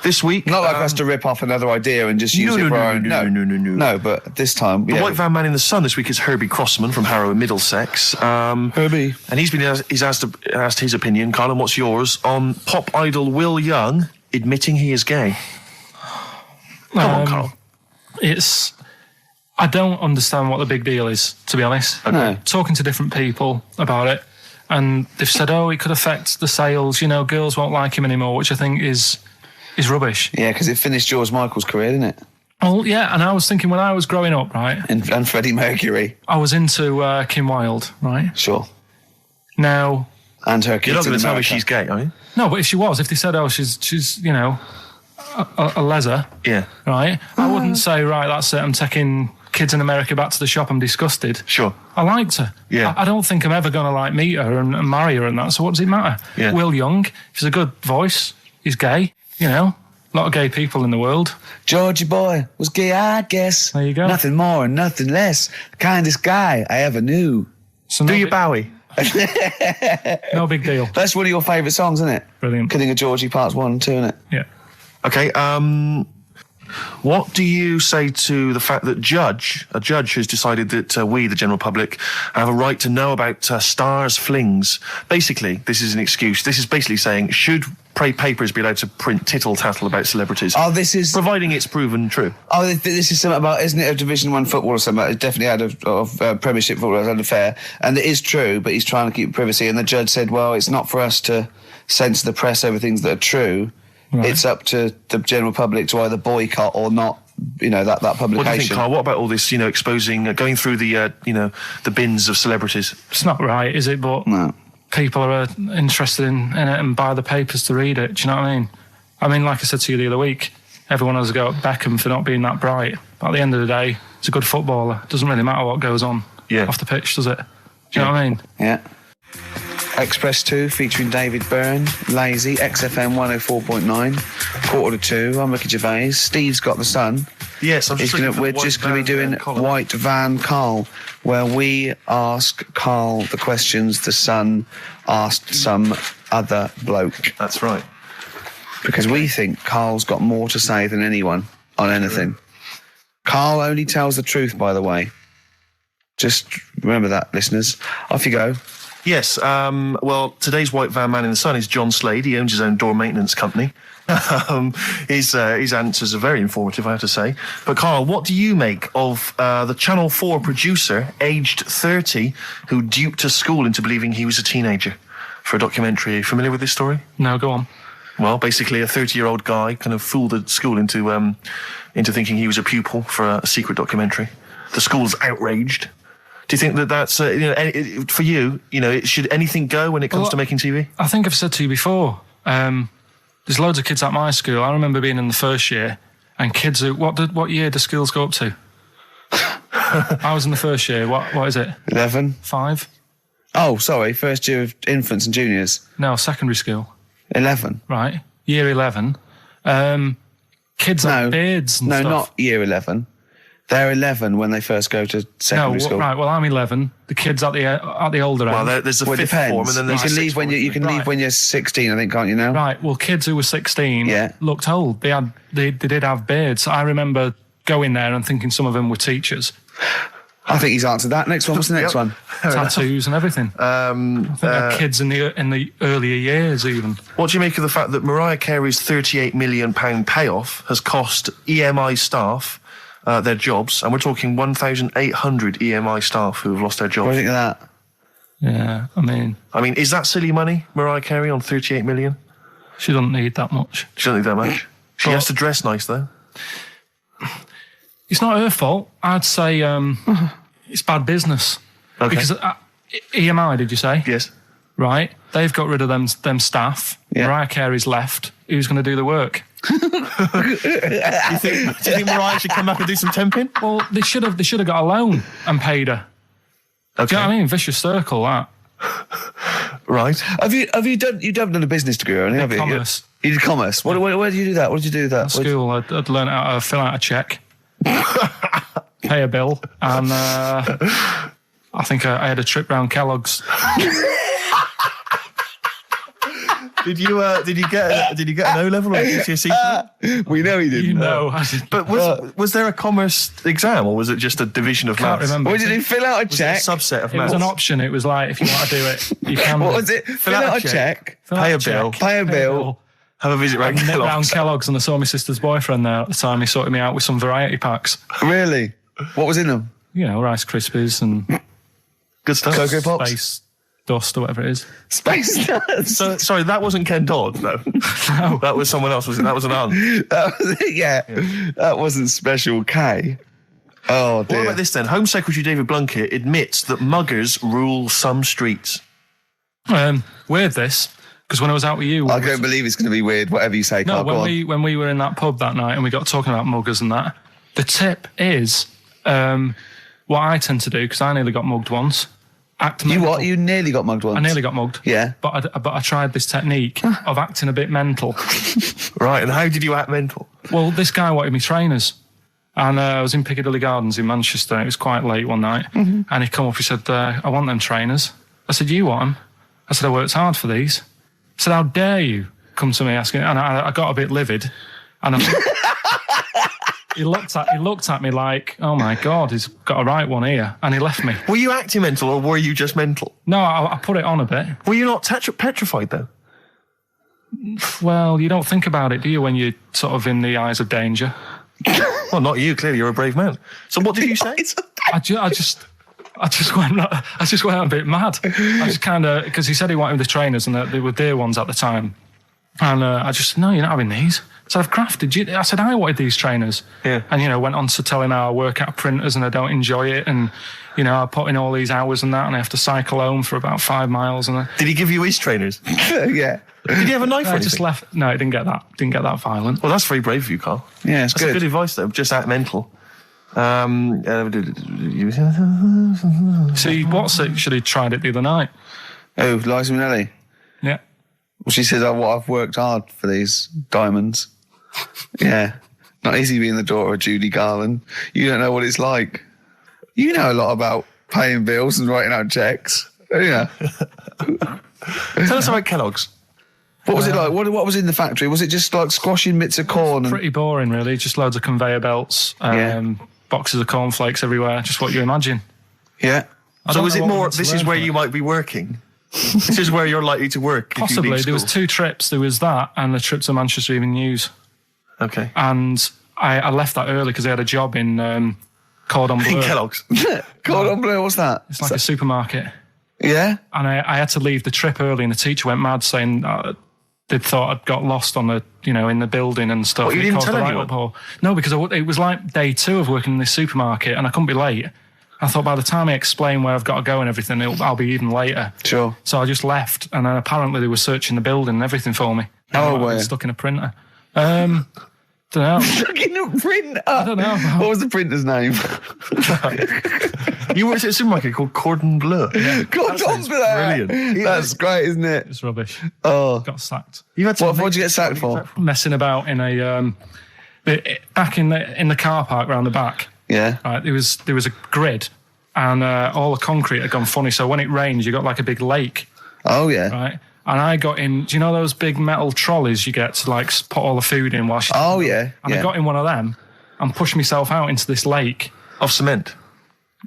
This week... Not like us to rip off another idea and just use it for our own... No. No, but this time... The White Van Man in The Sun this week is Herbie Crossman from Harrow in Middlesex. Herbie. And he's asked his opinion, Carl, and what's yours, on pop idol Will Young admitting he is gay. Come on, Carl. I don't understand what the big deal is, to be honest. Okay. No. Talking to different people about it, and they've said, it could affect the sales, girls won't like him anymore, which I think is rubbish. Yeah, because it finished George Michael's career, didn't it? Well, yeah, and I was thinking when I was growing up, right? And Freddie Mercury. I was into Kim Wilde, right? Sure. Now... And her kids. You're not going to tell me she's gay, are you? No, but if she was, if they said, she's a leather, right? I wouldn't say, right, that's it, I'm taking kids in America back to the shop, I'm disgusted. Sure. I liked her. Yeah. I don't think I'm ever going to meet her and marry her and that, so what does it matter? Yeah. Will Young, she's a good voice, he's gay, a lot of gay people in the world. Georgie boy was gay, I guess. There you go. Nothing more and nothing less. The kindest guy I ever knew. So Do you Bowie? No big deal. That's one of your favourite songs, isn't it? Brilliant. Killing of Georgie Parts 1 and 2, isn't it? Yeah. Okay, what do you say to the fact that a judge has decided that we, the general public, have a right to know about stars' flings? Basically, this is an excuse. This is basically saying, should papers be allowed to print tittle-tattle about celebrities. Oh, this is... providing it's proven true. Oh, this is something about, isn't it, a Division 1 football or something? It definitely had a Premiership football, it was unfair. And it is true, but he's trying to keep privacy. And the judge said, well, it's not for us to censor the press over things that are true. Right. It's up to the general public to either boycott or not, that publication. What do you think, Carl? What about all this, exposing, going through the, the bins of celebrities? It's not right, is it? But no. People are interested in it and buy the papers to read it. Do you know what I mean? I mean, like I said to you the other week, everyone has a go at Beckham for not being that bright. But at the end of the day, he's a good footballer. It doesn't really matter what goes on off the pitch, does it? Do you know what I mean? Yeah. Express 2 featuring David Byrne, Lazy, XFM 104.9, 1:45. I'm Ricky Gervais. Steve's got the sun. Yes, we're just going to be doing White Van Carl, where we ask Carl the questions the Sun asked some other bloke. That's right. Because we think Carl's got more to say than anyone on anything. Carl only tells the truth, by the way. Just remember that, listeners. Off you go. Yes, well, today's White Van Man in the Sun is John Slade. He owns his own door maintenance company. His answers are very informative, I have to say. But, Carl, what do you make of the Channel 4 producer, aged 30, who duped a school into believing he was a teenager for a documentary? Are you familiar with this story? No, go on. Well, basically, a 30-year-old guy kind of fooled the school into thinking he was a pupil for a secret documentary. The school's outraged. Do you think that that's, for you, should anything go when it comes to making TV? I think I've said to you before, there's loads of kids at my school. I remember being in the first year, and kids who, what year do schools go up to? I was in the first year. What is it? 11. 5? Oh, sorry, first year of infants and juniors. No, secondary school. 11. Right, year 11. Kids have beards and stuff. No, not year 11. They're 11 when they first go to secondary school. Right. Well, I'm 11. The kids at the older end. Well, there's a fifth form, and then there's you can leave when you're 16, I think, can't you now? Right. Well, kids who were 16 looked old. They did have beards. I remember going there and thinking some of them were teachers. I think he's answered that. Next one. What's the next one? Tattoos and everything. I think they're kids in the earlier years even. What do you make of the fact that Mariah Carey's £38 million payoff has cost EMI staff their jobs, and we're talking 1,800 EMI staff who have lost their jobs? What do you think of that? Yeah, I mean, is that silly money, Mariah Carey, on 38 million? She doesn't need that much. She doesn't need that much. She has to dress nice, though. It's not her fault. I'd say it's bad business. Okay. Because EMI, did you say? Yes. Right. They've got rid of them staff. Yeah. Mariah Carey's left. Who's going to do the work? Do you think Mariah should come back and do some temping? Well, they should have got a loan and paid her. Okay. Do you know what I mean? Vicious circle, that. Right. Have you done a business degree or anything? Commerce. You did commerce. Where did you do that? What did you do with that? At school, I'd learn how to fill out a cheque, pay a bill, and I think I had a trip round Kellogg's. Did you get an O level or a GCSE? We know he didn't. You know, I did. But was there a commerce exam, or was it just a division of maths? Remember. What did he fill out a check? Was it a subset of It maths? was an option. It was like, if you want to do it, you can. What was it? Fill out a check. Pay a bill. Pay a bill. Have a visit round Kellogg's. Round Kellogg's, and I saw my sister's boyfriend there at the time. He sorted me out with some variety packs. Really? What was in them? Rice Krispies and Good stuff. Cocoa Pops. Space Dust or whatever it is. Space Dust. So, sorry, that wasn't Ken Dodd, though. No. That was someone else, was it? That was an aunt. That wasn't Special K. Oh, dear. What about this then? Home Secretary David Blunkett admits that muggers rule some streets. Weird this, because when I was out with you... I don't believe it's going to be weird, whatever you say, Carl. No, when we were in that pub that night and we got talking about muggers and that, the tip is what I tend to do, because I nearly got mugged once. You what? You nearly got mugged once? I nearly got mugged. Yeah. But I tried this technique of acting a bit mental. Right, and how did you act mental? Well, this guy wanted me trainers. And I was in Piccadilly Gardens in Manchester. It was quite late one night. Mm-hmm. And he come up, he said, I want them trainers. I said, you want them? I said, I worked hard for these. I said, how dare you come to me asking? And I got a bit livid. And he looked at me like, oh my God, he's got a right one here. And he left me. Were you acting mental or were you just mental? No, I put it on a bit. Were you not petrified though? Well, you don't think about it, do you, when you're sort of in the eyes of danger? Well, not you. Clearly, you're a brave man. So, what did you say? I just went a bit mad. I just kind of, because he said he wanted the trainers and they were dear ones at the time. And I just, no, you're not having these. So I've crafted. I said, I wanted these trainers. Yeah. And, went on to tell him how I work at printers and I don't enjoy it. And, I put in all these hours and that, and I have to cycle home for about 5 miles. And Did he give you his trainers? Yeah. Did he have a knife or I anything? just left. No, it didn't get that. Didn't get that violent. Well, that's very brave of you, Carl. Yeah, it's That's good. good advice, though. Just act mental. See, what's actually tried it the other night. Oh, Liza Minnelli. Yeah. Well, she says, I've worked hard for these diamonds. Yeah. Not easy being the daughter of Judy Garland. You don't know what it's like. You know a lot about paying bills and writing out checks. Yeah. Tell us about Kellogg's. What was it like? What was in the factory? Was it just like squashing bits of corn? Pretty boring, really. Just loads of conveyor belts, boxes of cornflakes everywhere. Just what you imagine. Yeah. So is it more, this is where you might be working? This is where you're likely to work? if you Possibly. leave There was school? 2 trips. There was that and the trip to Manchester Evening News. Okay. And I left that early because I had a job in Cordon Bleu. In Kellogg's. Cordon Bleu, what's that? It's like a supermarket. Yeah? And I had to leave the trip early, and the teacher went mad saying they'd thought I'd got lost on the, in the building and stuff. What, you It didn't caused tell a anyone? write-up. No, because it was like day 2 of working in this supermarket, and I couldn't be late. I thought by the time I explain where I've got to go and everything, I'll be even later. Sure. So I just left, and then apparently they were searching the building and everything for me. Oh, I were you? was stuck in a printer. Don't know. Stuck in a printer? I don't know. What was the printer's name? You worked at a supermarket called Cordon Bleu. Cordon Bleu. brilliant. That's great, isn't it? It's rubbish. Oh. Got sacked. You had What did you get sacked for? Messing about in a back in the car park round the back. Yeah. Right, there was a grid, and all the concrete had gone funny. So when it rains, you got like a big lake, Oh, yeah. right? And I got in. Do you know those big metal trolleys you get to like put all the food in while? Oh, yeah. And I got in one of them and pushed myself out into this lake. Of cement.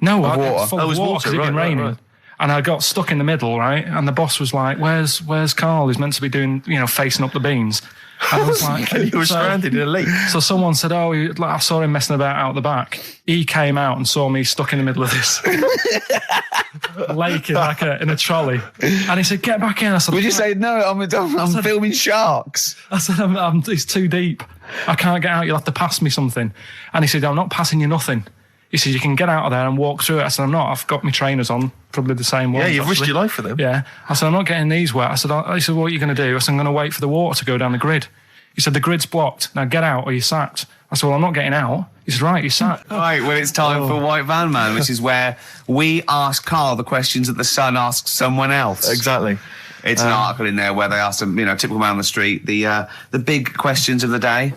No, Of water. full Oh, it of was water water, 'cause it'd been right, raining. right. And I got stuck in the middle, right? And the boss was like, "Where's Carl? He's meant to be doing, facing up the beans." And I was like, And you were stranded in a lake. So someone said, I saw him messing about out the back. He came out and saw me stuck in the middle of this lake in a trolley. And he said, "Get back in." I said, Would you say, no, I'm filming sharks? I said, it's too deep. I can't get out. You'll have to pass me something. And he said, "I'm not passing you nothing." He said, "You can get out of there and walk through it." I said, "I'm not. I've got my trainers on, probably the same ones." Yeah, you've risked actually. your life for them. Yeah. I said, "I'm not getting these wet." He said, "What are you going to do?" I said, "I'm going to wait for the water to go down the grid." He said, "The grid's blocked. Now get out or you're sacked." I said, "Well, I'm not getting out." He said, "Right, you're sacked." Right, well, it's time for White Van Man, which is where we ask Carl the questions that the Sun asks someone else. Exactly. It's an article in there where they ask them, typical man on the street, the big questions of the day,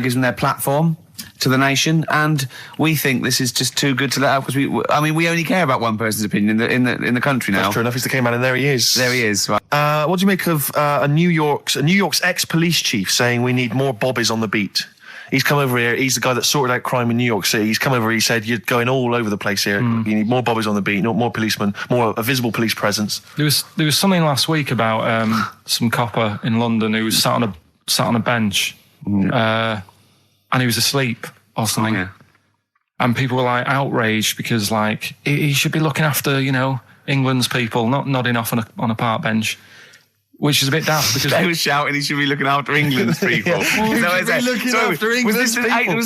gives them their platform to the nation, and we think this is just too good to let out because we only care about one person's opinion in the country now. That's true enough. He's the K-Man, and there he is. There he is. Right. What do you make of a New York's ex-police chief saying we need more bobbies on the beat? He's come over here. He's the guy that sorted out crime in New York City. He's come over. He said, "You're going all over the place here. You need more bobbies on the beat, more policemen, a visible police presence." There was something last week about some copper in London who was sat on a bench, and he was asleep or something. Yeah. And people were like outraged because like he should be looking after England's people, not nodding off on a park bench, which is a bit daft because They were shouting he should be looking after England's people. Was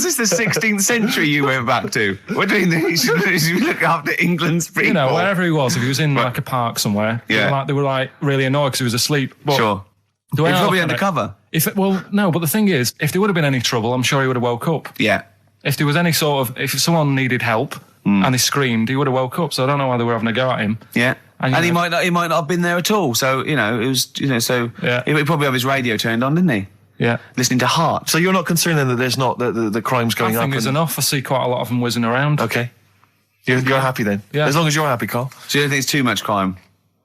this the 16th century you went back to? What do you mean he should be looking after England's people? wherever he was, if he was in like a park somewhere, Yeah. they were like really annoyed because he was asleep. But Sure. the way He's I probably look at it, undercover. No, but the thing is, if there would have been any trouble, I'm sure he would have woke up. Yeah. If there was any if someone needed help and he screamed, he would have woke up. So I don't know why they were having a go at him. Yeah. And, And he might not have been there at all. So, it was, so Yeah. he probably have his radio turned on, didn't he? Yeah. Listening to Heart. So you're not concerned then that there's not the crime's going I up? think there's enough. I see quite a lot of them whizzing around. Okay. You're happy then? Yeah. As long as you're happy, Carl. So you don't think it's too much crime?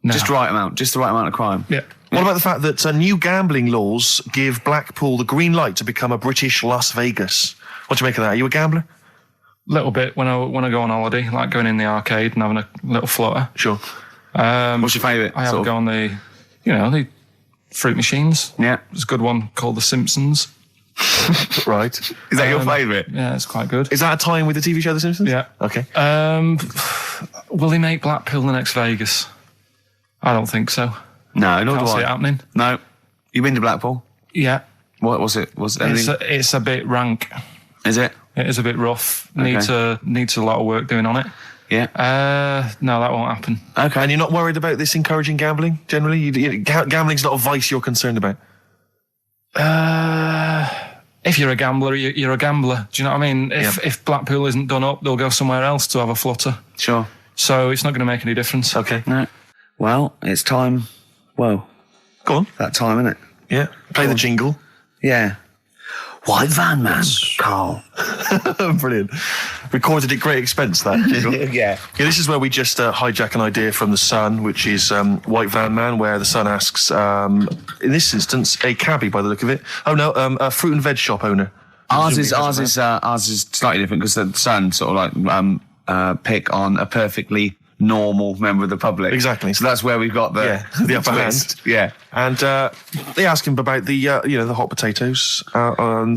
No. Just the right amount of crime. Yeah. What about the fact that new gambling laws give Blackpool the green light to become a British Las Vegas? What do you make of that? Are you a gambler? Little bit when I go on holiday, like going in the arcade and having a little flutter. Sure. What's your favourite? I have to go on the fruit machines. Yeah. There's a good one called The Simpsons. Right. Is that your favourite? Yeah, it's quite good. Is that a tie-in with the TV show The Simpsons? Yeah. Okay. Will they make Blackpool the next Vegas? I don't think so. No, nor Can't do see I. it happening. No. You been to Blackpool? Yeah. What was it? Was it anything? It's a bit rank. Is it? It is a bit rough. Okay. Needs a lot of work doing on it. Yeah. No, that won't happen. Okay. And you're not worried about this encouraging gambling, generally? Gambling's not a vice you're concerned about? If you're a gambler, you're a gambler. Do you know what I mean? If Blackpool isn't done up, they'll go somewhere else to have a flutter. Sure. So it's not going to make any difference. Okay. No. Well, it's time. Well, Go on. that time, isn't it? Yeah. Play the jingle. Yeah. White van man, Carl. Brilliant. Recorded at great expense, that jingle. Yeah. This is where we just hijack an idea from The Sun, which is White Van Man, where The Sun asks, in this instance, a cabbie by the look of it. Oh no, a fruit and veg shop owner. Ours is slightly different because the Sun sort of like pick on a perfectly normal member of the public. Exactly. So that's where we've got the upper hand. Yeah. And they ask him about the the hot potatoes.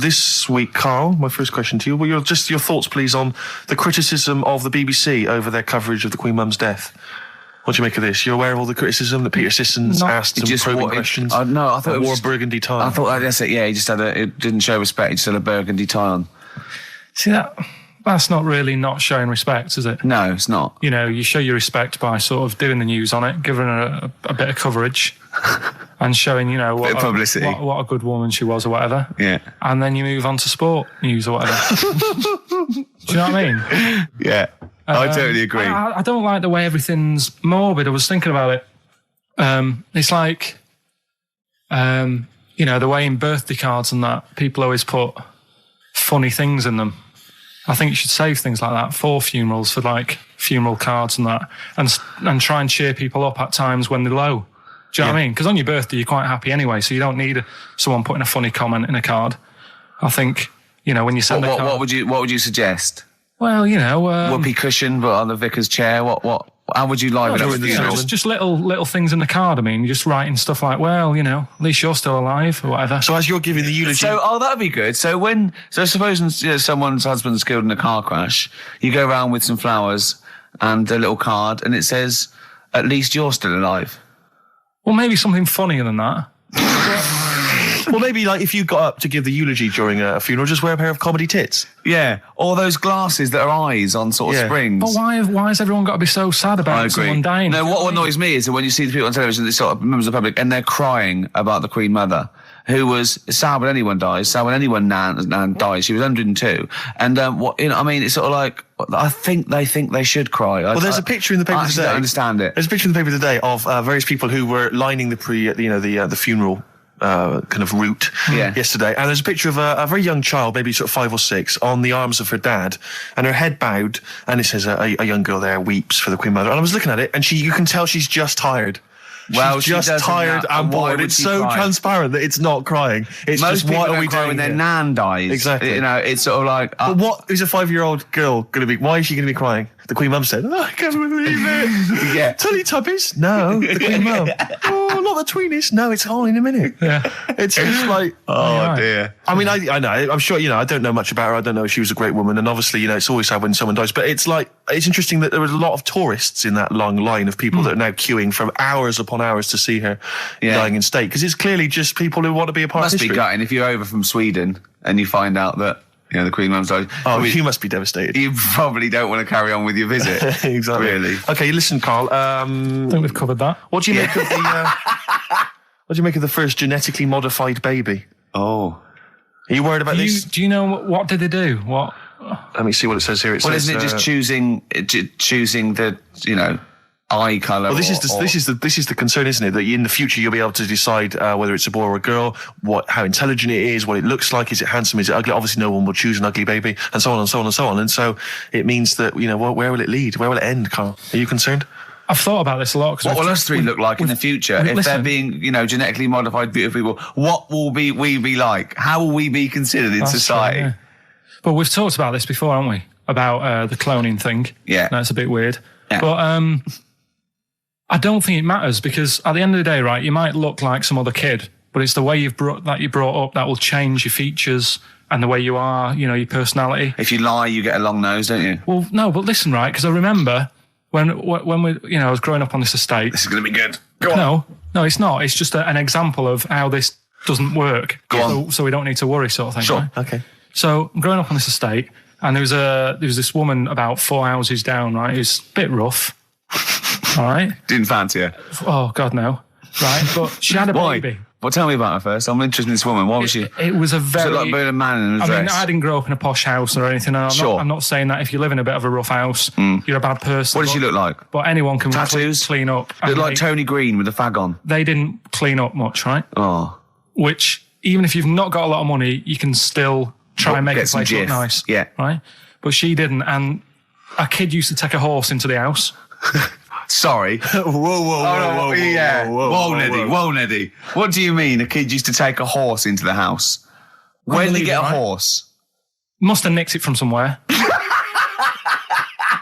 This week, Carl, my first question to you, well, your thoughts, please, on the criticism of the BBC over their coverage of the Queen Mum's death. What do you make of this? You're aware of all the criticism that Peter Sissons asked some probing questions? No, I thought it wore was a burgundy tie. I thought that's it. Yeah, he just it didn't show respect. He just had a burgundy tie on. See, that's not really not showing respect, is it? No, it's not. You know, you show your respect by sort of doing the news on it, giving her a bit of coverage and showing, what Bit of publicity. What a good woman she was or whatever. Yeah. And then you move on to sport news or whatever. Do you know what I mean? Yeah. I totally agree. I don't like the way everything's morbid. I was thinking about it. It's like, the way in birthday cards and that, people always put funny things in them. I think you should save things like that for funerals, for like funeral cards and that, and try and cheer people up at times when they're low. Do you know what I mean? Because on your birthday, you're quite happy anyway, so you don't need someone putting a funny comment in a card. I think, when you send a card... What would you suggest? Well, Whoopee cushion, but on the vicar's chair. How would you liven it up with the funeral? Just little things in the card. I mean, you're just writing stuff like, well, at least you're still alive or whatever. So as you're giving the eulogy... that'd be good. So supposing someone's husband's killed in a car crash, you go around with some flowers and a little card, and it says, at least you're still alive. Well, maybe something funnier than that. Well, maybe like if you got up to give the eulogy during a funeral, just wear a pair of comedy tits. Yeah, or those glasses that are eyes on sort of springs. But why has everyone got to be so sad about someone dying? No, what annoys me is that when you see the people on television, the sort of members of the public, and they're crying about the Queen Mother, who was sad when anyone dies, sad when anyone nan dies. She was 102, and it's sort of like I think they should cry. Well, there's a picture in the paper today. I don't understand it. There's a picture in the paper today of various people who were lining the funeral. Kind of route yesterday, and there's a picture of a very young child, maybe sort of 5 or 6, on the arms of her dad, and her head bowed, and it says a young girl there weeps for the Queen Mother. And I was looking at it, and you can tell she's just tired. Well, she's just tired and bored. It's so transparent that it's not crying. It's most just, what are we cry doing when their here? nan dies? Exactly. It's sort of like. But what is a 5-year-old girl going to be? Why is she going to be crying? The Queen Mum said, I can't believe it. Yeah. Teletubbies? No. The Queen Mum. Oh, not the tweenies. No, it's all in a minute. Yeah. It's just like, oh dear. I mean, I know. I'm sure, I don't know much about her. I don't know if she was a great woman. And obviously, it's always sad when someone dies. But it's interesting that there was a lot of tourists in that long line of people that are now queuing for hours upon hours to see her dying in state. Because it's clearly just people who want to be a part of history. Must be gutting if you're over from Sweden and you find out that the Queen Mum's died. Oh, you must be devastated. You probably don't want to carry on with your visit. Exactly. Really. Okay, listen, Carl. I think we've covered that. What do you make of the? What do you make of the first genetically modified baby? Oh, are you worried about this? Do you know what did they do? What? Let me see what it says here. Isn't it just choosing the eye colour? Well, this is the concern, isn't it? That in the future you'll be able to decide whether it's a boy or a girl, how intelligent it is, what it looks like, is it handsome, is it ugly? Obviously, no one will choose an ugly baby, and so on and so on and so on. And so it means that where will it lead? Where will it end, Carl? Are you concerned? I've thought about this a lot. What will us three look like in the future if they're being, genetically modified, beautiful people? What will we be like? How will we be considered in society? True, yeah. But we've talked about this before, haven't we? About the cloning thing. Yeah, that's a bit weird. Yeah. But I don't think it matters, because at the end of the day, right, you might look like some other kid, but it's the way you brought up that will change your features and the way you are, you know, your personality. If you lie, you get a long nose, don't you? Well, no, but listen, right, because I remember when we, you know, I was growing up on this estate. This is going to be good. Go on. No, it's not. It's just an example of how this doesn't work. Go on. So we don't need to worry, sort of thing. Sure. Right? Okay. So I'm growing up on this estate, and there was this woman about 4 houses down, right, who's a bit rough. All right. Didn't fancy her. Oh God, no. Right, but she had a baby. Well, tell me about her first. I'm interested in this woman. Why was she? It was a very... Was it like being a man in a dress? I mean, I didn't grow up in a posh house or anything. And I'm not saying that if you live in a bit of a rough house, you're a bad person. What did she look like? But anyone can Tattoos? clean up. Looked like Tony Green with a fag on. They didn't clean up much, right? Oh. Which, even if you've not got a lot of money, you can still try and make the place look nice. Yeah. Right? But she didn't. And a kid used to take a horse into the house. Sorry. Whoa, Neddy. What do you mean a kid used to take a horse into the house? Where did he get a horse? Must have nicked it from somewhere.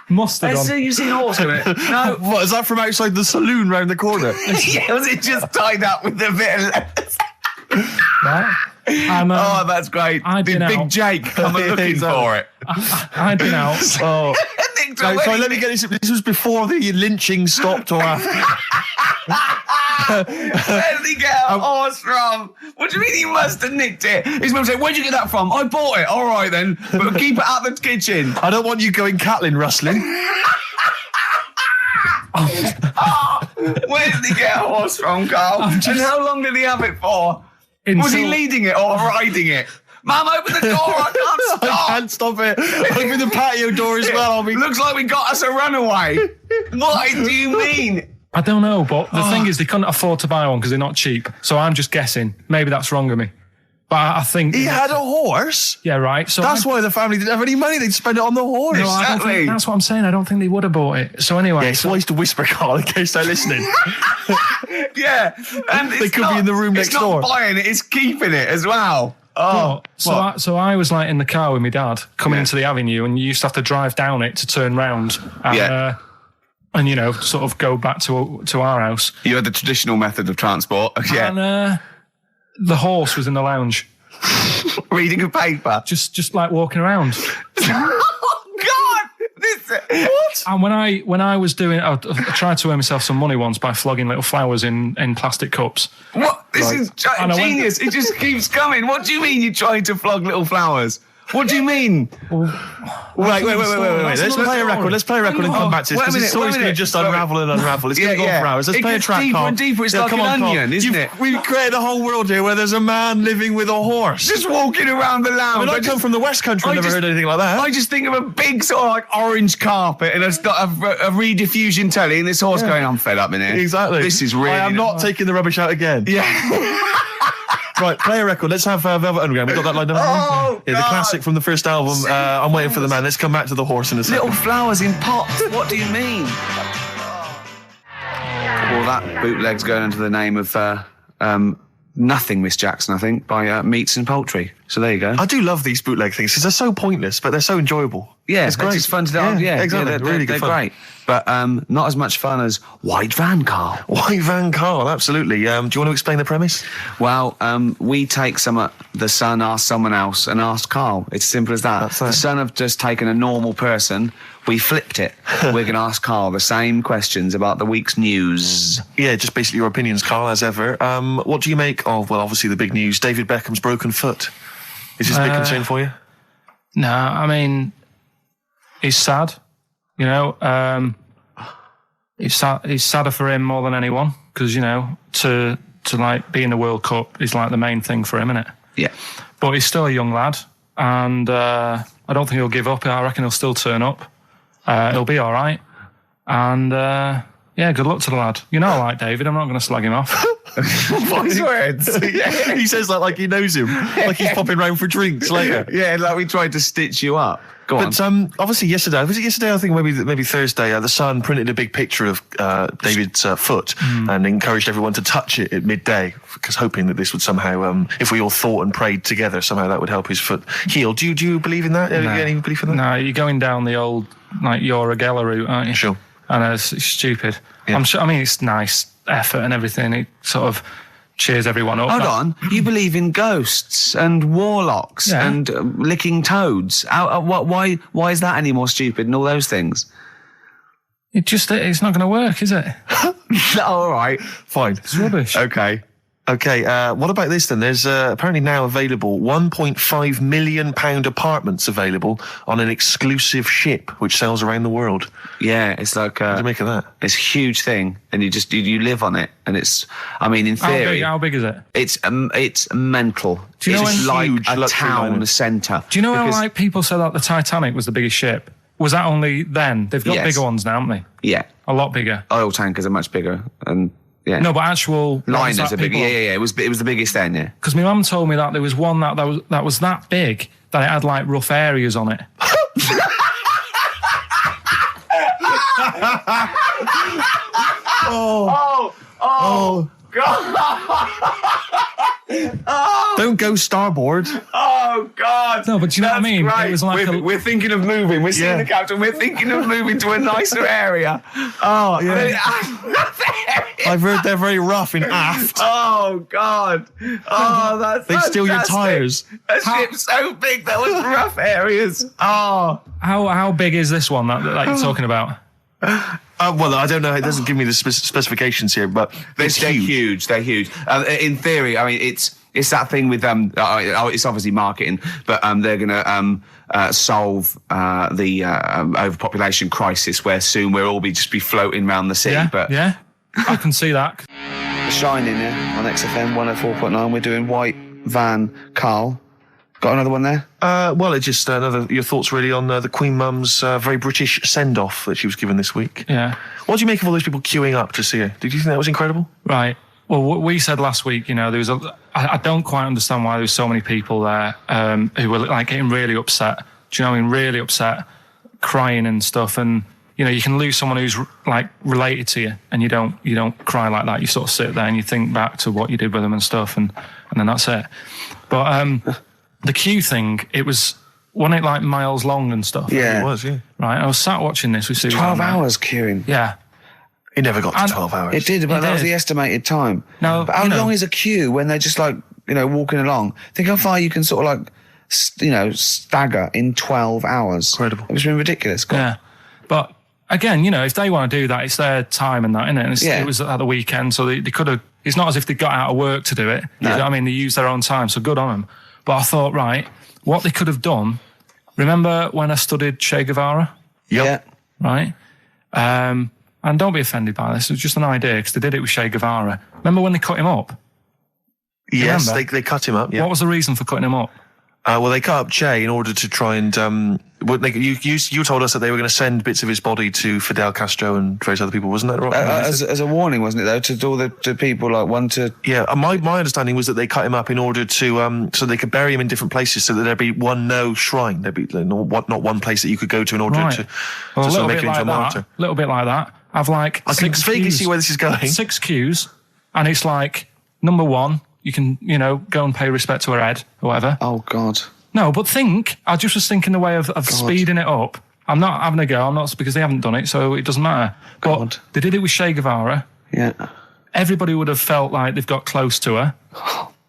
Must have done. You've seen a horse in it? No. What, is that from outside the saloon round the corner? Yeah, was it just tied up with a bit of lettuce? Right? Oh, that's great. Did Big Jake come looking for it? I'd been out. Oh. So let me get this. This was before the lynching stopped or after? Where did he get a horse from? What do you mean he must have nicked it? His mum said, where'd you get that from? I bought it. All right then. But keep it out the kitchen. I don't want you going Catlin rustling. Where did he get a horse from, Carl? And how long did he have it for? Was he leading it or riding it? Mum, open the door, I can't stop. I can't stop it. Open the patio door as well. Looks like we got us a runaway. What do you mean? I don't know, but the thing is, they couldn't afford to buy one because they're not cheap. So I'm just guessing. Maybe that's wrong of me. But I think... He had a horse? Yeah, right. So that's why the family didn't have any money. They'd spend it on the horse. No, I don't think, that's what I'm saying. I don't think they would have bought it. So anyway... Yeah, it's wise to whisper, Carl, in case they're listening. Yeah. And they could be in the room next door. It's not buying it, it's keeping it as well. Oh, so I was like in the car with my dad coming into the avenue, and you used to have to drive down it to turn round and you know, sort of go back to our house. You had the traditional method of transport. Yeah. And the horse was in the lounge. Reading a paper. Just like walking around. Oh God! What? And when I was doing, I tried to earn myself some money once by flogging little flowers in plastic cups. What? This is genius. It just keeps coming. What do you mean you're trying to flog little flowers? What do you mean? Wait. Let's play a record. Let's play a record and come back to this, because it's always going to just unravel and unravel. It's going to go on for hours. Let's play a track, deeper Carl. and deeper. It's like an onion, isn't it? We've created a whole world here where there's a man living with a horse. Just walking around the lounge. I come from the West Country. I've never heard anything like that. I just think of a big sort of like orange carpet, and it's got a rediffusion telly, and this horse going, I'm fed up in here. Exactly. This is really... I am not taking the rubbish out again. Yeah. Right, play a record. Let's have Velvet Underground. We've got that lined up. Oh, yeah, the classic from the first album. I'm Waiting for the Man. Let's come back to the horse in a second. Little flowers in pots. What do you mean? Well, that bootleg's going under the name of Nothing, Miss Jackson, I think, by Meats and Poultry. So there you go. I do love these bootleg things because they're so pointless, but they're so enjoyable. Yeah, it's great. It's fun to do. Yeah, exactly. They're really good fun. Great. But not as much fun as White Van Carl. White Van Carl, absolutely. Do you want to explain the premise? Well, we take the Sun, ask someone else, and ask Carl. It's as simple as that. The Sun have just taken a normal person. We flipped it. We're going to ask Carl the same questions about the week's news. Yeah, just basically your opinions, Carl, as ever. What do you make of, well, obviously the big news, David Beckham's broken foot? Is this a big concern for you? No, I mean, it's sad. You know, it's sadder for him more than anyone, because, you know, to like be in the World Cup is like the main thing for him, isn't it? Yeah. But he's still a young lad, and I don't think he'll give up. I reckon he'll still turn up. He'll be all right. And yeah, good luck to the lad. You know, I like David. I'm not going to slag him off. Voice words. Yeah. He says that like he knows him, like he's popping round for drinks later. Yeah, like we tried to stitch you up. Go on. But obviously yesterday, was it yesterday? I think maybe Thursday. The Sun printed a big picture of David's foot and encouraged everyone to touch it at midday, because hoping that this would somehow, if we all thought and prayed together, somehow that would help his foot heal. Do you believe in that? No. Any belief in that? No, you're going down the old like Yoragella route, aren't you? Sure. I know, it's stupid. Yeah. I'm sure. I mean, it's nice effort and everything. It sort of cheers everyone up. Hold on, you believe in ghosts and warlocks and licking toads? Why is that any more stupid than all those things? It's not going to work, is it? All right, Fine. It's rubbish. Okay. What about this then? There's apparently now available £1.5 million apartments available on an exclusive ship which sails around the world. Yeah, it's like What do you make of that? it's a huge thing, and you live on it, and it's. I mean, in theory, How big is it? it's mental. Do you know it's when- like Huge a luxury town liner. centre. Do you know how Because- like people say that the Titanic was the biggest ship? Was that only then? They've got Yes. bigger ones now, haven't they? Yeah, A lot bigger. oil tankers are much bigger, and yeah, No, but actual liners are bigger. Yeah. It was the biggest then. Yeah. Because my mum told me that there was one that was that big that it had like rough areas on it. Don't go starboard. Oh God! No, but do you know what I mean? Right. It was like we're thinking of moving. We're seeing Yeah. the captain. We're thinking of moving to a nicer area. Oh Yeah. I've heard they're very rough in aft. Oh God! Oh, that's They steal your fantastic. tyres. A ship's so big there was rough areas. Oh, how big is this one that you're talking about? Well, I don't know. It doesn't give me the specifications here, but they're it's huge. huge. They're huge. In theory, I mean, it's that thing with it's obviously marketing, but they're going to solve the overpopulation crisis, where soon we'll all just be floating around the sea. But Yeah, I can see that. Shining here on XFM 104.9. We're doing White Van Karl. Got another one there? Well, it's just your thoughts really on the Queen Mum's very British send-off that she was given this week. Yeah. What do you make of all those people queuing up to see her? Did you think that was incredible? Right. Well, what we said last week, there was I don't quite understand why there was so many people there who were like getting really upset. Do you know what I mean? Really upset, crying and stuff. And you can lose someone who's like related to you, and you don't cry like that. You sort of sit there and you think back to what you did with them and stuff, and then that's it. But the queue thing, wasn't it like miles long and stuff? Yeah. It was, yeah. Right. I was sat watching this with Susan. 12 hours queuing. Yeah. It never got to And- 12 hours. It did, but It that was did. the estimated time. No, but how long is a queue when they're just like, walking along? Think how far you can sort of like, stagger in 12 hours. Incredible. It was been ridiculous. God. Yeah. But again, if they want to do that, it's their time and that, isn't it? And Yeah. it was at the weekend, so they could have. It's not as if they got out of work to do it. No. You know what I mean, they used their own time, so good on them. But I thought, right, what they could have done. Remember when I studied Che Guevara? Yep. Yeah. Right. And don't be offended by this. It was just an idea because they did it with Che Guevara. Remember when they cut him up? Yes, Remember? they cut him up, yeah. What was the reason for cutting him up? Well, they cut up Che in order to try and... you told us that they were going to send bits of his body to Fidel Castro and various other people, wasn't that right? As a warning, wasn't it, though, to all the people, like, one to... Yeah, my understanding was that they cut him up in order to so they could bury him in different places, so that there'd be no shrine. There'd be not one place that you could go to in order Right. to Well, a sort little of make bit him into like a that. martyr. A little bit like that. I've like I can vaguely see where this is going. 6 queues, and it's like number 1. You can go and pay respect to her head or whatever. Oh, God. No, but I just was thinking the way of speeding it up. I'm not having a go. I'm not, because they haven't done it, so it doesn't matter. God. But they did it with Che Guevara. Yeah. Everybody would have felt like they've got close to her,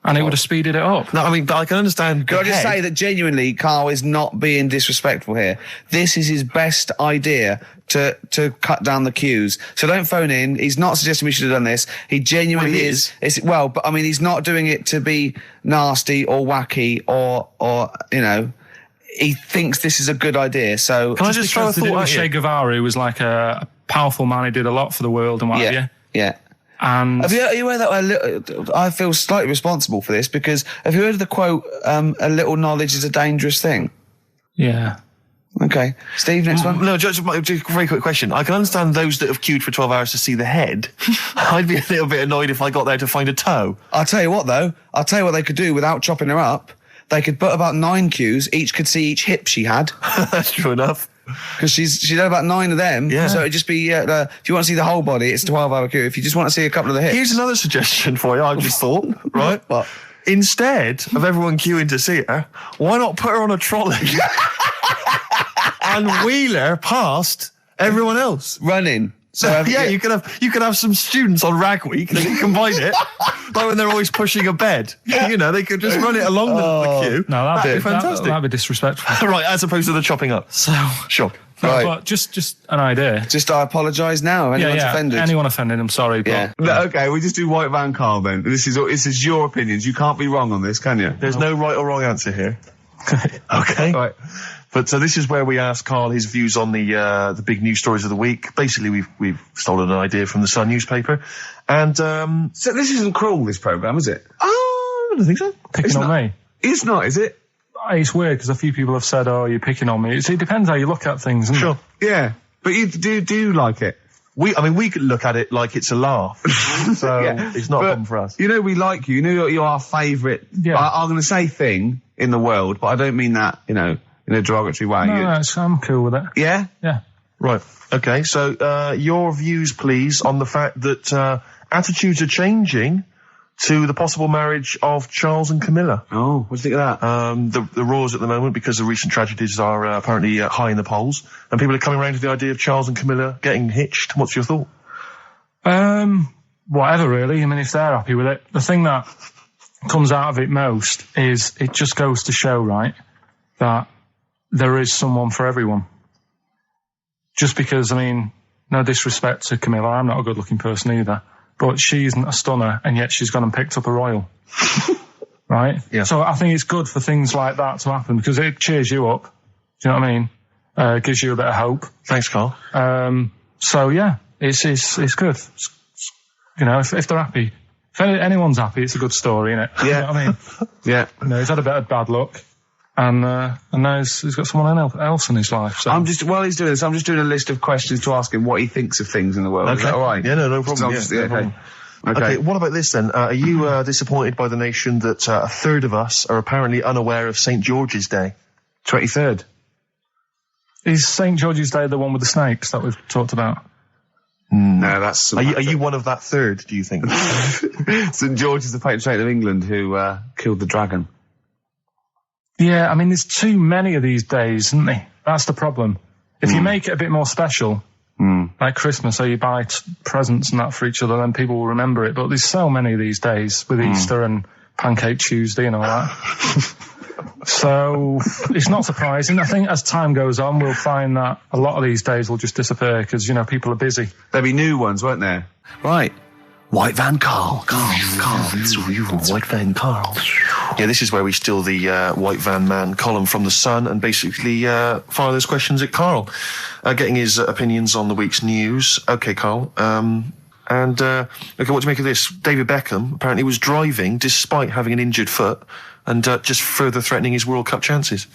and it would have speeded it up. No, I mean, but I can understand. Can I just say that genuinely, Karl is not being disrespectful here. This is his best idea to cut down the queues. So don't phone in. He's not suggesting we should have done this. He genuinely Well, he is. But I mean, he's not doing it to be nasty or wacky or he thinks this is a good idea. So Can I just throw a Because they did it thought with at Che you? Guevara, who was like a powerful man who did a lot for the world and what have you. yeah. And Are you aware that I feel slightly responsible for this because have you heard of the quote, a little knowledge is a dangerous thing? yeah. Okay. Steve, next one. No, just a very quick question. I can understand those that have queued for 12 hours to see the head. I'd be a little bit annoyed if I got there to find a toe. I'll tell you what, though. I'll tell you what they could do without chopping her up. They could put about 9 queues. Each could see each hip she had. That's true enough. Because she's had about 9 of them. Yeah. So it'd just be, if you want to see the whole body, it's a 12-hour queue. If you just want to see a couple of the hips. Here's another suggestion for you, I've just thought, right? What? Instead of everyone queuing to see her, why not put her on a trolley and wheel her past everyone else. Running. So Yeah, you could have some students on Rag Week. They can combine it, like when they're always pushing a bed. You know, they could just run it along the queue. No, that'd be fantastic. That'd be disrespectful. Right, as opposed to the chopping up. So Sure. no, Right. but just an idea. Just I apologise now. Anyone's offended. Anyone offended, I'm sorry. But Yeah. No, okay, we just do White Van Carl then. This is your opinions. You can't be wrong on this, can you? There's no right or wrong answer here. Okay. Right. But so this is where we ask Karl his views on the big news stories of the week. Basically, we've stolen an idea from the Sun newspaper, and So this isn't cruel, this programme, is it? I don't think so. picking on me. It's not, is it? It's weird because a few people have said, "Oh, you're picking on me." It depends how you look at things. Isn't Sure. Yeah. But you do like it? We could look at it like it's a laugh. So Yeah. it's not a But, problem for us. You know we like you. You know you're our favourite, Yeah. I'm going to say thing in the world, but I don't mean that, in a derogatory way. No, I'm cool with it. Yeah? Yeah. Right. Okay. So your views, please, on the fact that attitudes are changing to the possible marriage of Charles and Camilla. Oh, what do you think of that? The roars at the moment, because the recent tragedies are apparently high in the polls, and people are coming around to the idea of Charles and Camilla getting hitched. What's your thought? Whatever, really. I mean, if they're happy with it. The thing that comes out of it most is it just goes to show, right, that there is someone for everyone. Just because, I mean, no disrespect to Camilla, I'm not a good-looking person either, but she isn't a stunner, and yet she's gone and picked up a royal. Right? Yeah. So I think it's good for things like that to happen, because it cheers you up. Do you know what I mean? Gives you a bit of hope. Thanks, Karl. So yeah, it's good. You know, if they're happy, if anyone's happy, it's a good story, isn't it? Yeah. You know what I mean? Yeah. You know, he's had a bit of bad luck, and now he's got someone else in his life. So While he's doing this, I'm just doing a list of questions to ask him what he thinks of things in the world. Is that all right? Yeah, no problem. So Yeah, okay. no problem. Okay. Okay, what about this then? Are you disappointed by the nation that a third of us are apparently unaware of St. George's Day? 23rd. is St. George's Day the one with the snakes that we've talked about? No, that's... Are you one of that third, do you think? St. George is the patron saint of England who killed the dragon. Yeah, I mean, there's too many of these days, isn't there? That's the problem. If you make it a bit more special, like Christmas, so you buy presents and that for each other, then people will remember it. But there's so many of these days with Easter and Pancake Tuesday and all that. So it's not surprising. I think as time goes on, we'll find that a lot of these days will just disappear because, you know, people are busy. There'll be new ones, won't there? Right. White Van Karl. White Van Karl. Yeah, this is where we steal the White Van Man column from the Sun and basically fire those questions at Karl, getting his opinions on the week's news. Okay, Karl. Okay, what do you make of this? David Beckham apparently was driving despite having an injured foot and just further threatening his World Cup chances.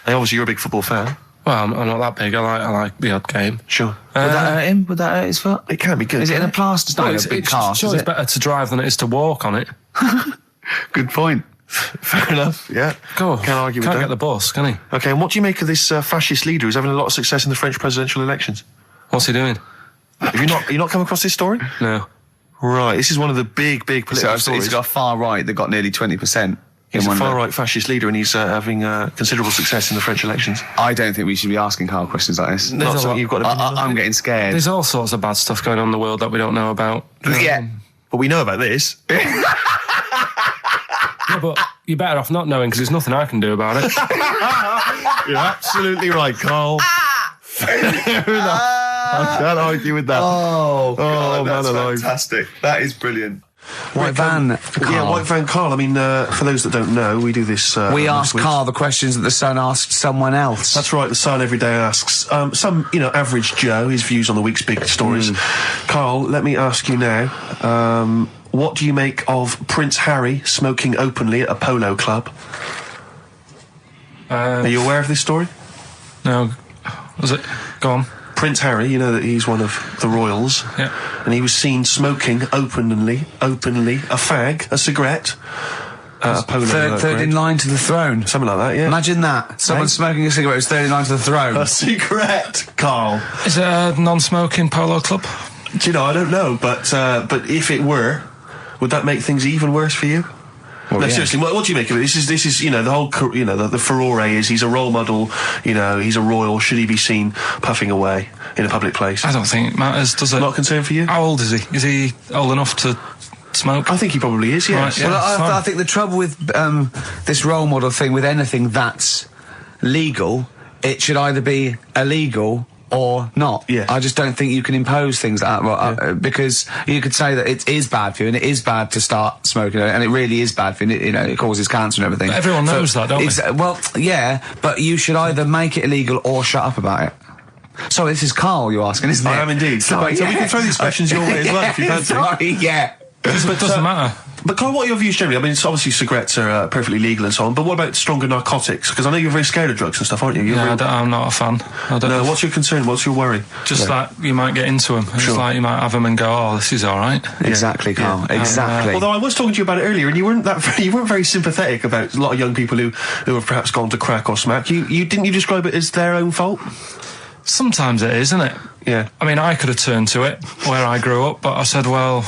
And obviously, you're a big football fan. Well, I'm not that big. I like the odd game. Sure. Would that hurt him? Would that hurt his foot? It can be good. Is it in a plaster? It's not It's a big cast, sure is it's it? better to drive than it is to walk on it. Good point. Fair enough. Yeah. Go. Can't argue with Can't that. get the bus, can he? Okay, and what do you make of this fascist leader who's having a lot of success in the French presidential elections? What's he doing? Have you not come across this story? No. Right, this is one of the big political So stories. he's got a far right that got nearly 20%. He's in a one far-right fascist leader, and he's having considerable success in the French elections. I don't think we should be asking Karl questions like this. Not something you've got to... I'm getting scared. There's all sorts of bad stuff going on in the world that we don't know about. Yeah. But we know about this. Yeah, but you're better off not knowing because there's nothing I can do about it. You're absolutely right, Karl. Fair enough. I can't argue with that. Oh, God, man that's alive. fantastic. That is brilliant. White Van Yeah, White Van Karl. I mean, for those that don't know, we do this... We this ask week. Karl the questions that the Sun asked someone else. That's right, the Sun every day asks some, average Joe, his views on the week's big stories. Karl, let me ask you now, what do you make of Prince Harry smoking openly at a polo club? Are you aware of this story? No. Was it? Go on. Prince Harry, you know that he's one of the royals. Yeah. And he was seen smoking openly, a fag, a cigarette, a polo Third in line to the throne. something like that, yeah. Imagine that. Someone smoking a cigarette is third in line to the throne. A cigarette, Karl. Is it a non-smoking polo club? Do you know, I don't know, but if it were, would that make things even worse for you? Well, no, yeah. seriously, what do you make of it? This is, the whole, the furore is he's a role model, he's a royal. Should he be seen puffing away in a public place? I don't think it matters, does it? Not a concern for you? How old is he? Is he old enough to smoke? I think he probably is, yes. Right, yeah. Well, I think the trouble with this role model thing, with anything that's legal, it should either be illegal or not. Yeah. I just don't think you can impose things like that, because you could say that it is bad for you, and it is bad to start smoking, and it really is bad for you, it causes cancer and everything. But everyone knows that, don't they? Well, yeah, but you should either make it illegal or shut up about it. Sorry, this is Karl you're asking, isn't it? I am indeed. Sorry, So we can throw these questions your way as well if you fancy. Sorry, yeah. It doesn't matter. But Karl, what are your views generally? I mean, it's obviously cigarettes are perfectly legal and so on, but what about stronger narcotics? Because I know you're very scared of drugs and stuff, aren't you? I'm not a fan. No, what's your concern? What's your worry? Just like you might get into them. It's like you might have them and go, oh, this is all right. Exactly, Karl. Exactly. Although I was talking to you about it earlier, and you weren't very sympathetic about a lot of young people who have perhaps gone to crack or smack. Didn't you describe it as their own fault? Sometimes it is, isn't it? Yeah. I mean, I could have turned to it where I grew up, but I said, well,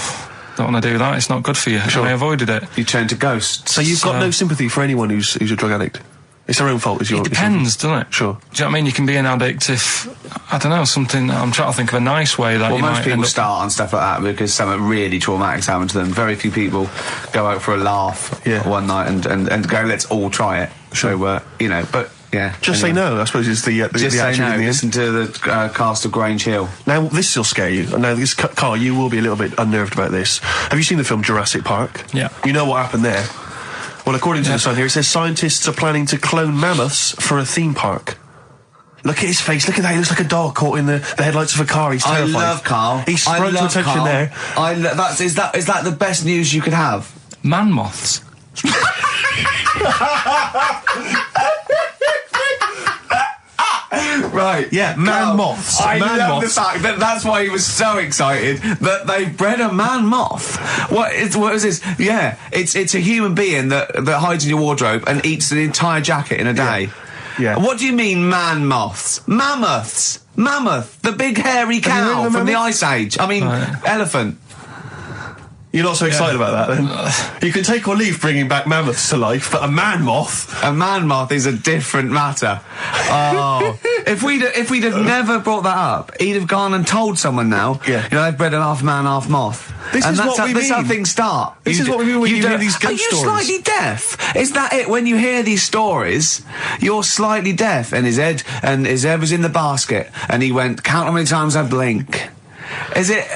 don't want to do that. It's not good for you. Sure. And I avoided it. You turned to ghosts. So you've got no sympathy for anyone who's a drug addict? It's their own fault, is your... It depends, doesn't it? Sure. Do you know what I mean? You can be an addict if, I don't know, something... I'm trying to think of a nice way that you most might people end up... start on stuff like that because something really traumatic's happened to them. Very few people go out for a laugh one night and go, let's all try it. Sure. So, but... Yeah. Just say no, I suppose, is the Just say attitude no. in the end. Listen to the cast of Grange Hill. Now, this will scare you. Now, Karl, you will be a little bit unnerved about this. Have you seen the film Jurassic Park? Yeah. You know what happened there? Well, according to the Sun here, it says scientists are planning to clone mammoths for a theme park. Look at his face. Look at that. He looks like a dog caught in the headlights of a car. He's terrified. I love Karl. He sprung to attention Karl. there. Is that the best news you could have? Man moths. Right, yeah, man moths. I Man love moths. the fact that that's why he was so excited that they bred a man moth. What is this? Yeah, it's a human being that hides in your wardrobe and eats an entire jacket in a day. Yeah. What do you mean, man moths? Mammoths. Mammoth, the big hairy cow heard of from the mammoth? Ice Age. I mean, elephant. You're not so excited about that, then? You can take or leave bringing back mammoths to life, but a man moth... A man moth is a different matter. Oh, if we'd have never brought that up, he'd have gone and told someone now. Yeah. They've bred an half man, half moth. This is what we This is how mean. things start. This is what we mean when you hear don't- these ghost Are you stories. slightly deaf? Is that it? When you hear these stories, you're slightly deaf. And his head was in the basket, and he went, count how many times I blink. Is it?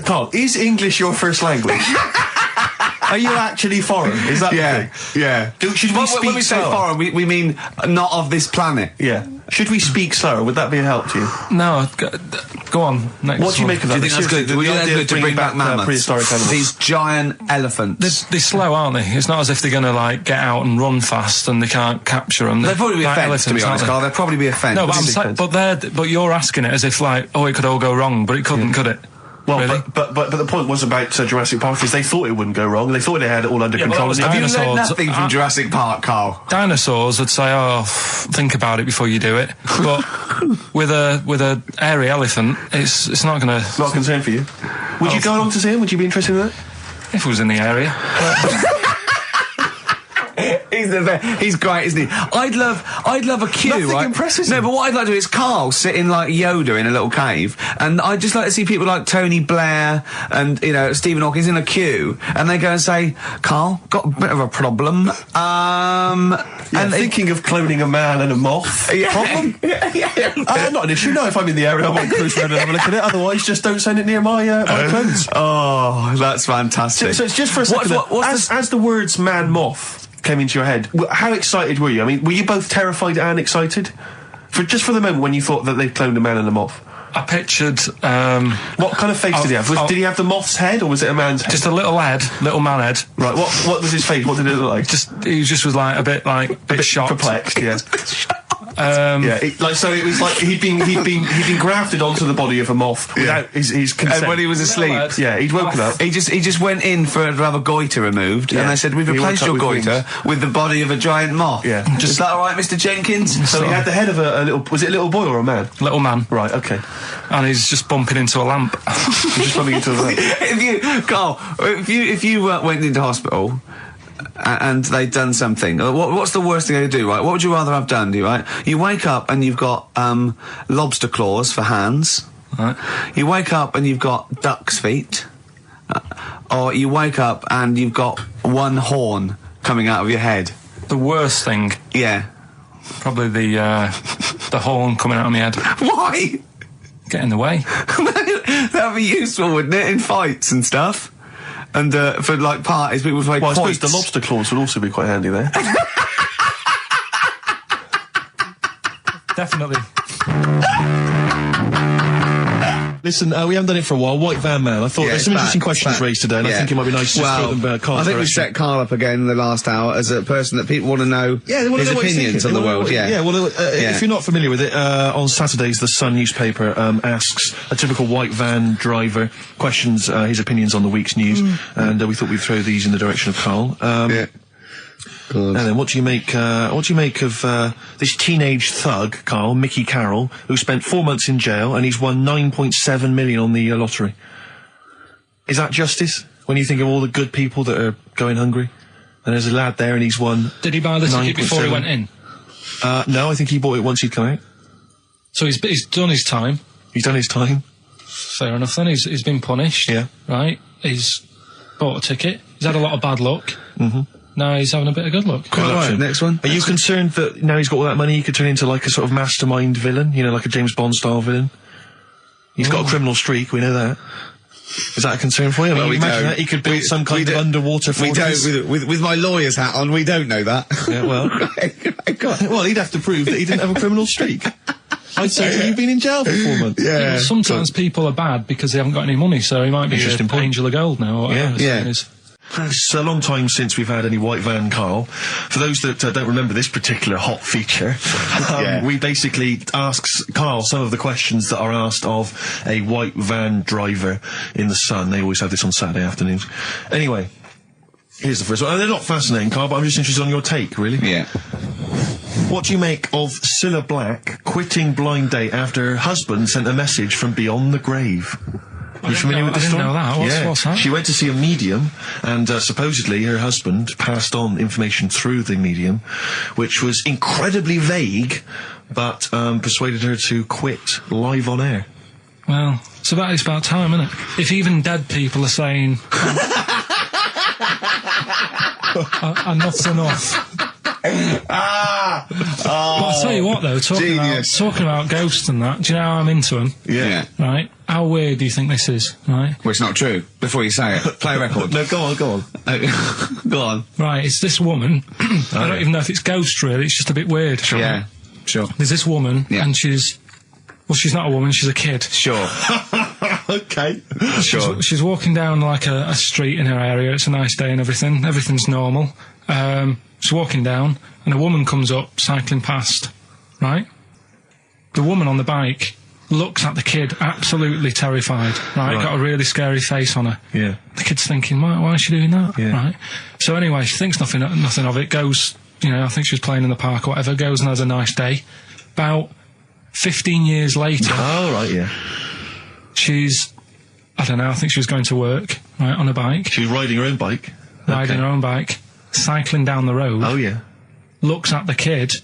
Karl, is English your first language? Are you actually foreign? Is that the thing? Yeah. Should we speak when we say slower? foreign, we mean not of this planet. Yeah. Should we speak slower? Would that be a help to you? No, go on. Next What do you one. make of that? Do you think that's good? The Would you idea think of that's good to bring back mammoths? prehistoric animals. These giant elephants. They're slow, aren't they? It's not as if they're going to, like, get out and run fast and they can't capture them. They'd probably be like a fence, elephants, to be honest, aren't they? Karl. They'd probably be a fence. No, but you're asking it as if, like, oh, it could all go wrong, but it couldn't, could it? Well, Really? but the point was about Jurassic Park is they thought it wouldn't go wrong. They thought they had it all under Yeah, but control. that was and Have you dinosaurs. learned nothing from Jurassic Park, Karl? Dinosaurs would say, oh, think about it before you do it. But with a hairy elephant, it's not going to... Not a concern for you. Would you go along to see him? Would you be interested in that? If it was in the area. He's great, isn't he? I'd love a queue. Nothing right? impresses No, him. but what I'd like to do is Karl sitting like Yoda in a little cave, and I'd just like to see people like Tony Blair and Stephen Hawking's in a queue, and they go and say, "Karl, got a bit of a problem." And thinking of cloning a man and a moth. Problem? Not an issue. No, if I'm in the area, I might cruise around and have a look at it. Otherwise, just don't send it near my clothes. Oh, that's fantastic. So it's just for a second. As the words "man moth" came into your head, how excited were you? I mean, were you both terrified and excited? For the moment when you thought that they'd cloned a man and a moth? I pictured... What kind of face did he have? Did he have the moth's head, or was it a man's head? just a little man head. Right, what was his face? What did it look like? He just was like a bit shocked. Perplexed, yeah. Yeah, so it was like he'd been grafted onto the body of a moth without his consent. And when he was asleep, he'd woken up. He just went in to have a goitre removed, and they said, "We've replaced your goitre with the body of a giant moth." Yeah, is that all right, Mr. Jenkins? So he had the head of a little. Was it a little boy or a man? Little man. Right. Okay. And he's just bumping into a lamp. Just bumping into a lamp. Carl, if you went into hospital and they'd done something, what's the worst thing they do, right? What would you rather have done, right? You wake up and you've got lobster claws for hands. Right. You wake up and you've got duck's feet. Or you wake up and you've got one horn coming out of your head. The worst thing? Yeah. Probably the horn coming out of my head. Why? Get in the way. That'd be useful, wouldn't it, in fights and stuff? And for like parties, people would play Well, I points. suppose the lobster claws would also be quite handy there. Definitely. Listen, we haven't done it for a while. White Van Man. I thought there's some interesting questions raised today, and I think it might be nice to throw them Carl's I think we direction. set Carl up again in the last hour as a person that people want to know they wanna his know what he's opinions thinking. on the world. If you're not familiar with it, on Saturdays, the Sun newspaper asks a typical white van driver questions his opinions on the week's news, and we thought we'd throw these in the direction of Carl. And then what do you make of this teenage thug, Carl, Mickey Carroll, who spent 4 months in jail and he's won 9.7 million on the lottery? Is that justice? When you think of all the good people that are going hungry? And there's a lad there and he's won. Did he buy the ticket before he went in? No, I think he bought it once he'd come out. So he's done his time. He's done his time. Fair enough then. He's been punished. Yeah. Right? He's bought a ticket. He's had a lot of bad luck. Mm-hmm. Now he's having a bit of good luck. Right, next one. Are you concerned that now he's got all that money, he could turn into like a sort of mastermind villain? You know, like a James Bond style villain? He's got a criminal streak, we know that. Is that a concern for you? Well, we imagine don't. that he could build some kind of underwater fortress. We don't. With my lawyer's hat on, we don't know that. Yeah, well. Well, he'd have to prove that he didn't have a criminal streak. I'd say you've been in jail for 4 months. Yeah, well, sometimes people are bad because they haven't got any money, so he might be Interesting an point. angel of gold now. Or whatever it is. It's a long time since we've had any white van, Carl. For those that don't remember this particular hot feature, we basically ask Carl some of the questions that are asked of a white van driver in the Sun. They always have this on Saturday afternoons. Anyway, here's the first one. They're not fascinating, Carl, but I'm just interested on your take, really. Yeah. What do you make of Cilla Black quitting Blind Date after her husband sent a message from beyond the grave? Are you familiar with this story? I didn't know that. What's that? She went to see a medium, and supposedly her husband passed on information through the medium, which was incredibly vague, but persuaded her to quit live on air. Well, it's about time, isn't it? If even dead people are saying, enough's enough. But I'll tell you what, though, talking about ghosts and that, do you know how I'm into them? Yeah. Right? How weird do you think this is, right? Well, it's not true. Before you say it, play a record. No, go on. Go on. Right, it's this woman. I don't even know if it's ghost, really. It's just a bit weird. Sure. Yeah, sure. There's this woman, and she's not a woman, she's a kid. Sure. Okay. Sure. She's walking down, like, a street in her area. It's a nice day and everything. Everything's normal. She's walking down, and a woman comes up, cycling past, right? The woman on the bike looks at the kid, absolutely terrified, right? Got a really scary face on her. Yeah. The kid's thinking, why is she doing that? Yeah. Right? So anyway, she thinks nothing of it, goes, I think she was playing in the park or whatever, goes and has a nice day. About 15 years later... Oh, right, yeah. She's, I don't know, I think she was going to work, right, on a bike. She was riding her own bike. Riding her own bike, cycling down the road. Oh, yeah. Looks at the kid.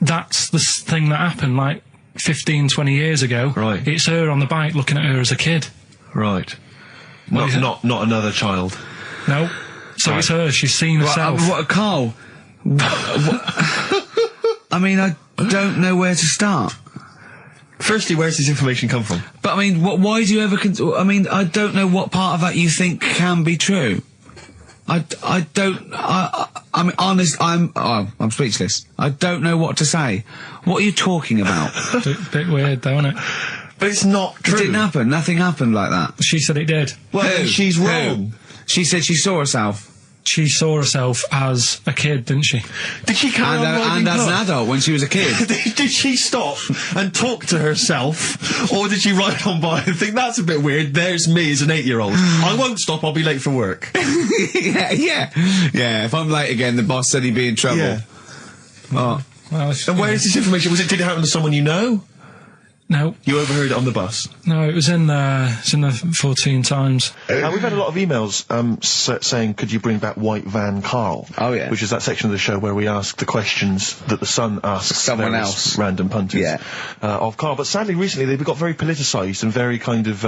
That's the thing that happened, like, 15, 20 years ago. Right. It's her on the bike looking at her as a kid. Right. Not another child. No. So it's her. She's seen herself. Carl? I mean, I don't know where to start. Firstly, where's this information come from? But I mean, why do you ever? I mean, I don't know what part of that you think can be true. I mean, honest. I'm speechless. I don't know what to say. What are you talking about? Bit weird, though, isn't it? But it's not true. It didn't happen. Nothing happened like that. She said it did. Well, she's wrong. She said she saw herself. she saw herself as a kid, didn't she? Did she carry on riding and as an cars? adult when she was a kid. Did she stop and talk to herself, or did she ride on by and think, that's a bit weird, there's me as an 8-year-old. I won't stop, I'll be late for work. Yeah. If I'm late again, the boss said he'd be in trouble. Yeah. Oh. Well, And where is this information? Did it happen to someone you know? No. You overheard it on the bus? No, it was in the 14 Times. We've had a lot of emails saying, could you bring back White Van Karl? Oh, yeah. Which is that section of the show where we ask the questions that the Sun asks Someone various else. random punters Yeah. of Karl. But sadly, recently, they've got very politicised and very kind of,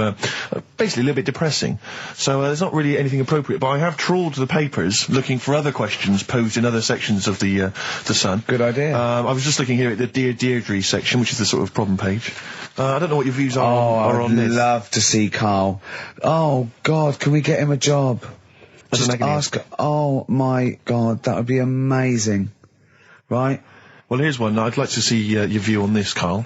basically a little bit depressing. So there's not really anything appropriate. But I have trawled the papers looking for other questions posed in other sections of the Sun. Good idea. I was just looking here at the Dear Deirdre section, which is the sort of problem page. I don't know what your views are on I'd this. love to see Karl. Oh, God, can we get him a job? As Just an agony. ask. Oh, my God, that would be amazing. Right? Well, here's one. I'd like to see your view on this, Karl.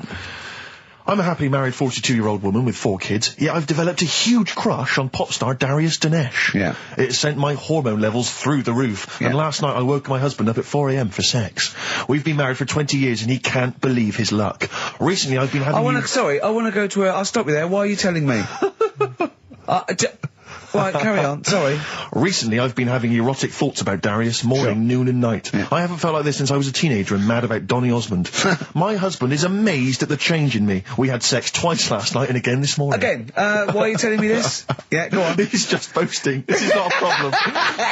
I'm a happily married 42-year-old woman with 4 kids, yet I've developed a huge crush on pop star Darius Dinesh. Yeah. It sent my hormone levels through the roof, Yeah. and last night I woke my husband up at 4 a.m. for sex. We've been married for 20 years and he can't believe his luck. Recently I've been having... I want to go to a... I'll stop you there. Why are you telling me? Right, carry on. Sorry. Recently, I've been having erotic thoughts about Darius morning, noon and night. Yeah. I haven't felt like this since I was a teenager and mad about Donny Osmond. My husband is amazed at the change in me. We had sex twice last night and again this morning. Again, why are you telling me this? Yeah, go on. He's just boasting. This is not a problem.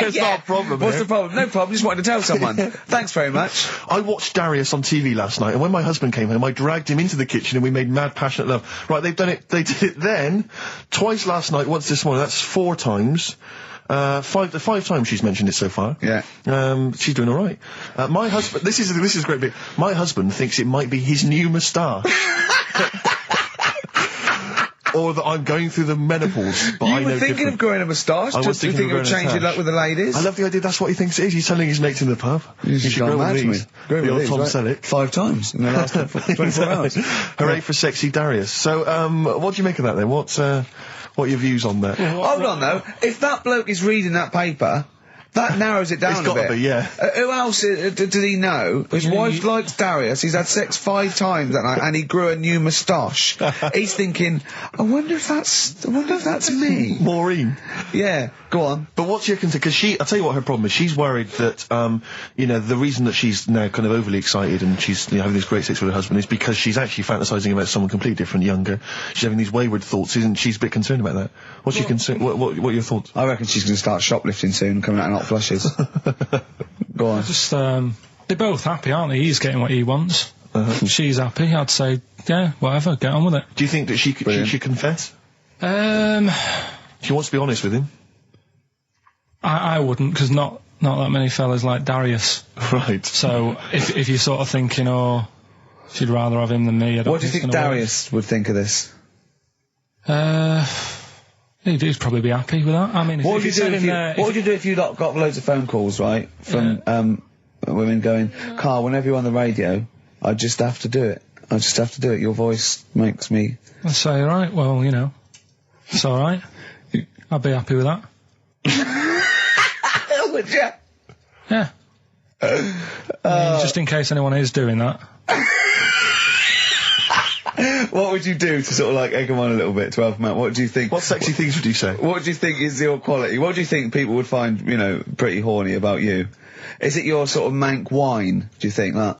It's not a problem. What's here. the problem? No problem. Just wanted to tell someone. Thanks very much. I watched Darius on TV last night, and when my husband came home, I dragged him into the kitchen and we made mad, passionate love. Right, they've done it. They did it then, twice last night, once this morning. That's 4 times. 5 times she's mentioned it so far. Yeah. She's doing all right. My husband. This is a great bit. My husband thinks it might be his new moustache. Or that I'm going through the menopause, but I You know were thinking different. of growing a moustache? I was Just thinking think of it would growing a change your luck tash. with the ladies? I love the idea. That's what he thinks it is. He's telling his mates in the pub. You should go grow mad with for me. these. Grow The with old these, Tom right? Selleck. 5 times in the last 24 hours. Hooray for sexy Darius. So, what do you make of that then? What are your views on that? Hold on, though. If that bloke is reading that paper, that narrows it down It's a gotta bit. be, yeah. Who else did he know? His wife likes Darius. He's had sex 5 times that night, and he grew a new moustache. He's thinking, I wonder if that's me. Maureen. Yeah, go on. But what's your concern? Because I'll tell you what her problem is. She's worried that, the reason that she's now kind of overly excited and she's having this great sex with her husband is because she's actually fantasizing about someone completely different, younger. She's having these wayward thoughts, isn't she? She's a bit concerned about that. What's your concern? What are your thoughts? I reckon she's going to start shoplifting soon, coming out in hot flushes. Go on. Just, they're both happy, aren't they? He's getting what he wants. She's happy. I'd say, yeah, whatever, get on with it. Do you think that she should confess? She wants to be honest with him. I wouldn't, because not that many fellas like Darius. Right. So, if you're sort of thinking, oh, she'd rather have him than me, I don't What do you think it's gonna Darius would think of this? work. He'd probably be happy with that. I mean, What would you do if you got loads of phone calls, right, from women going, Karl, whenever you're on the radio, I just have to do it. I just have to do it. Your voice makes me... I'd say, right, well, it's alright. I'd be happy with that. Would you? Yeah. I mean, just in case anyone is doing that. What would you do to sort of like egg them on a little bit to help them out? What do you think? What sexy things would you say? What do you think is your quality? What do you think people would find, pretty horny about you? Is it your sort of mank wine? Do you think that?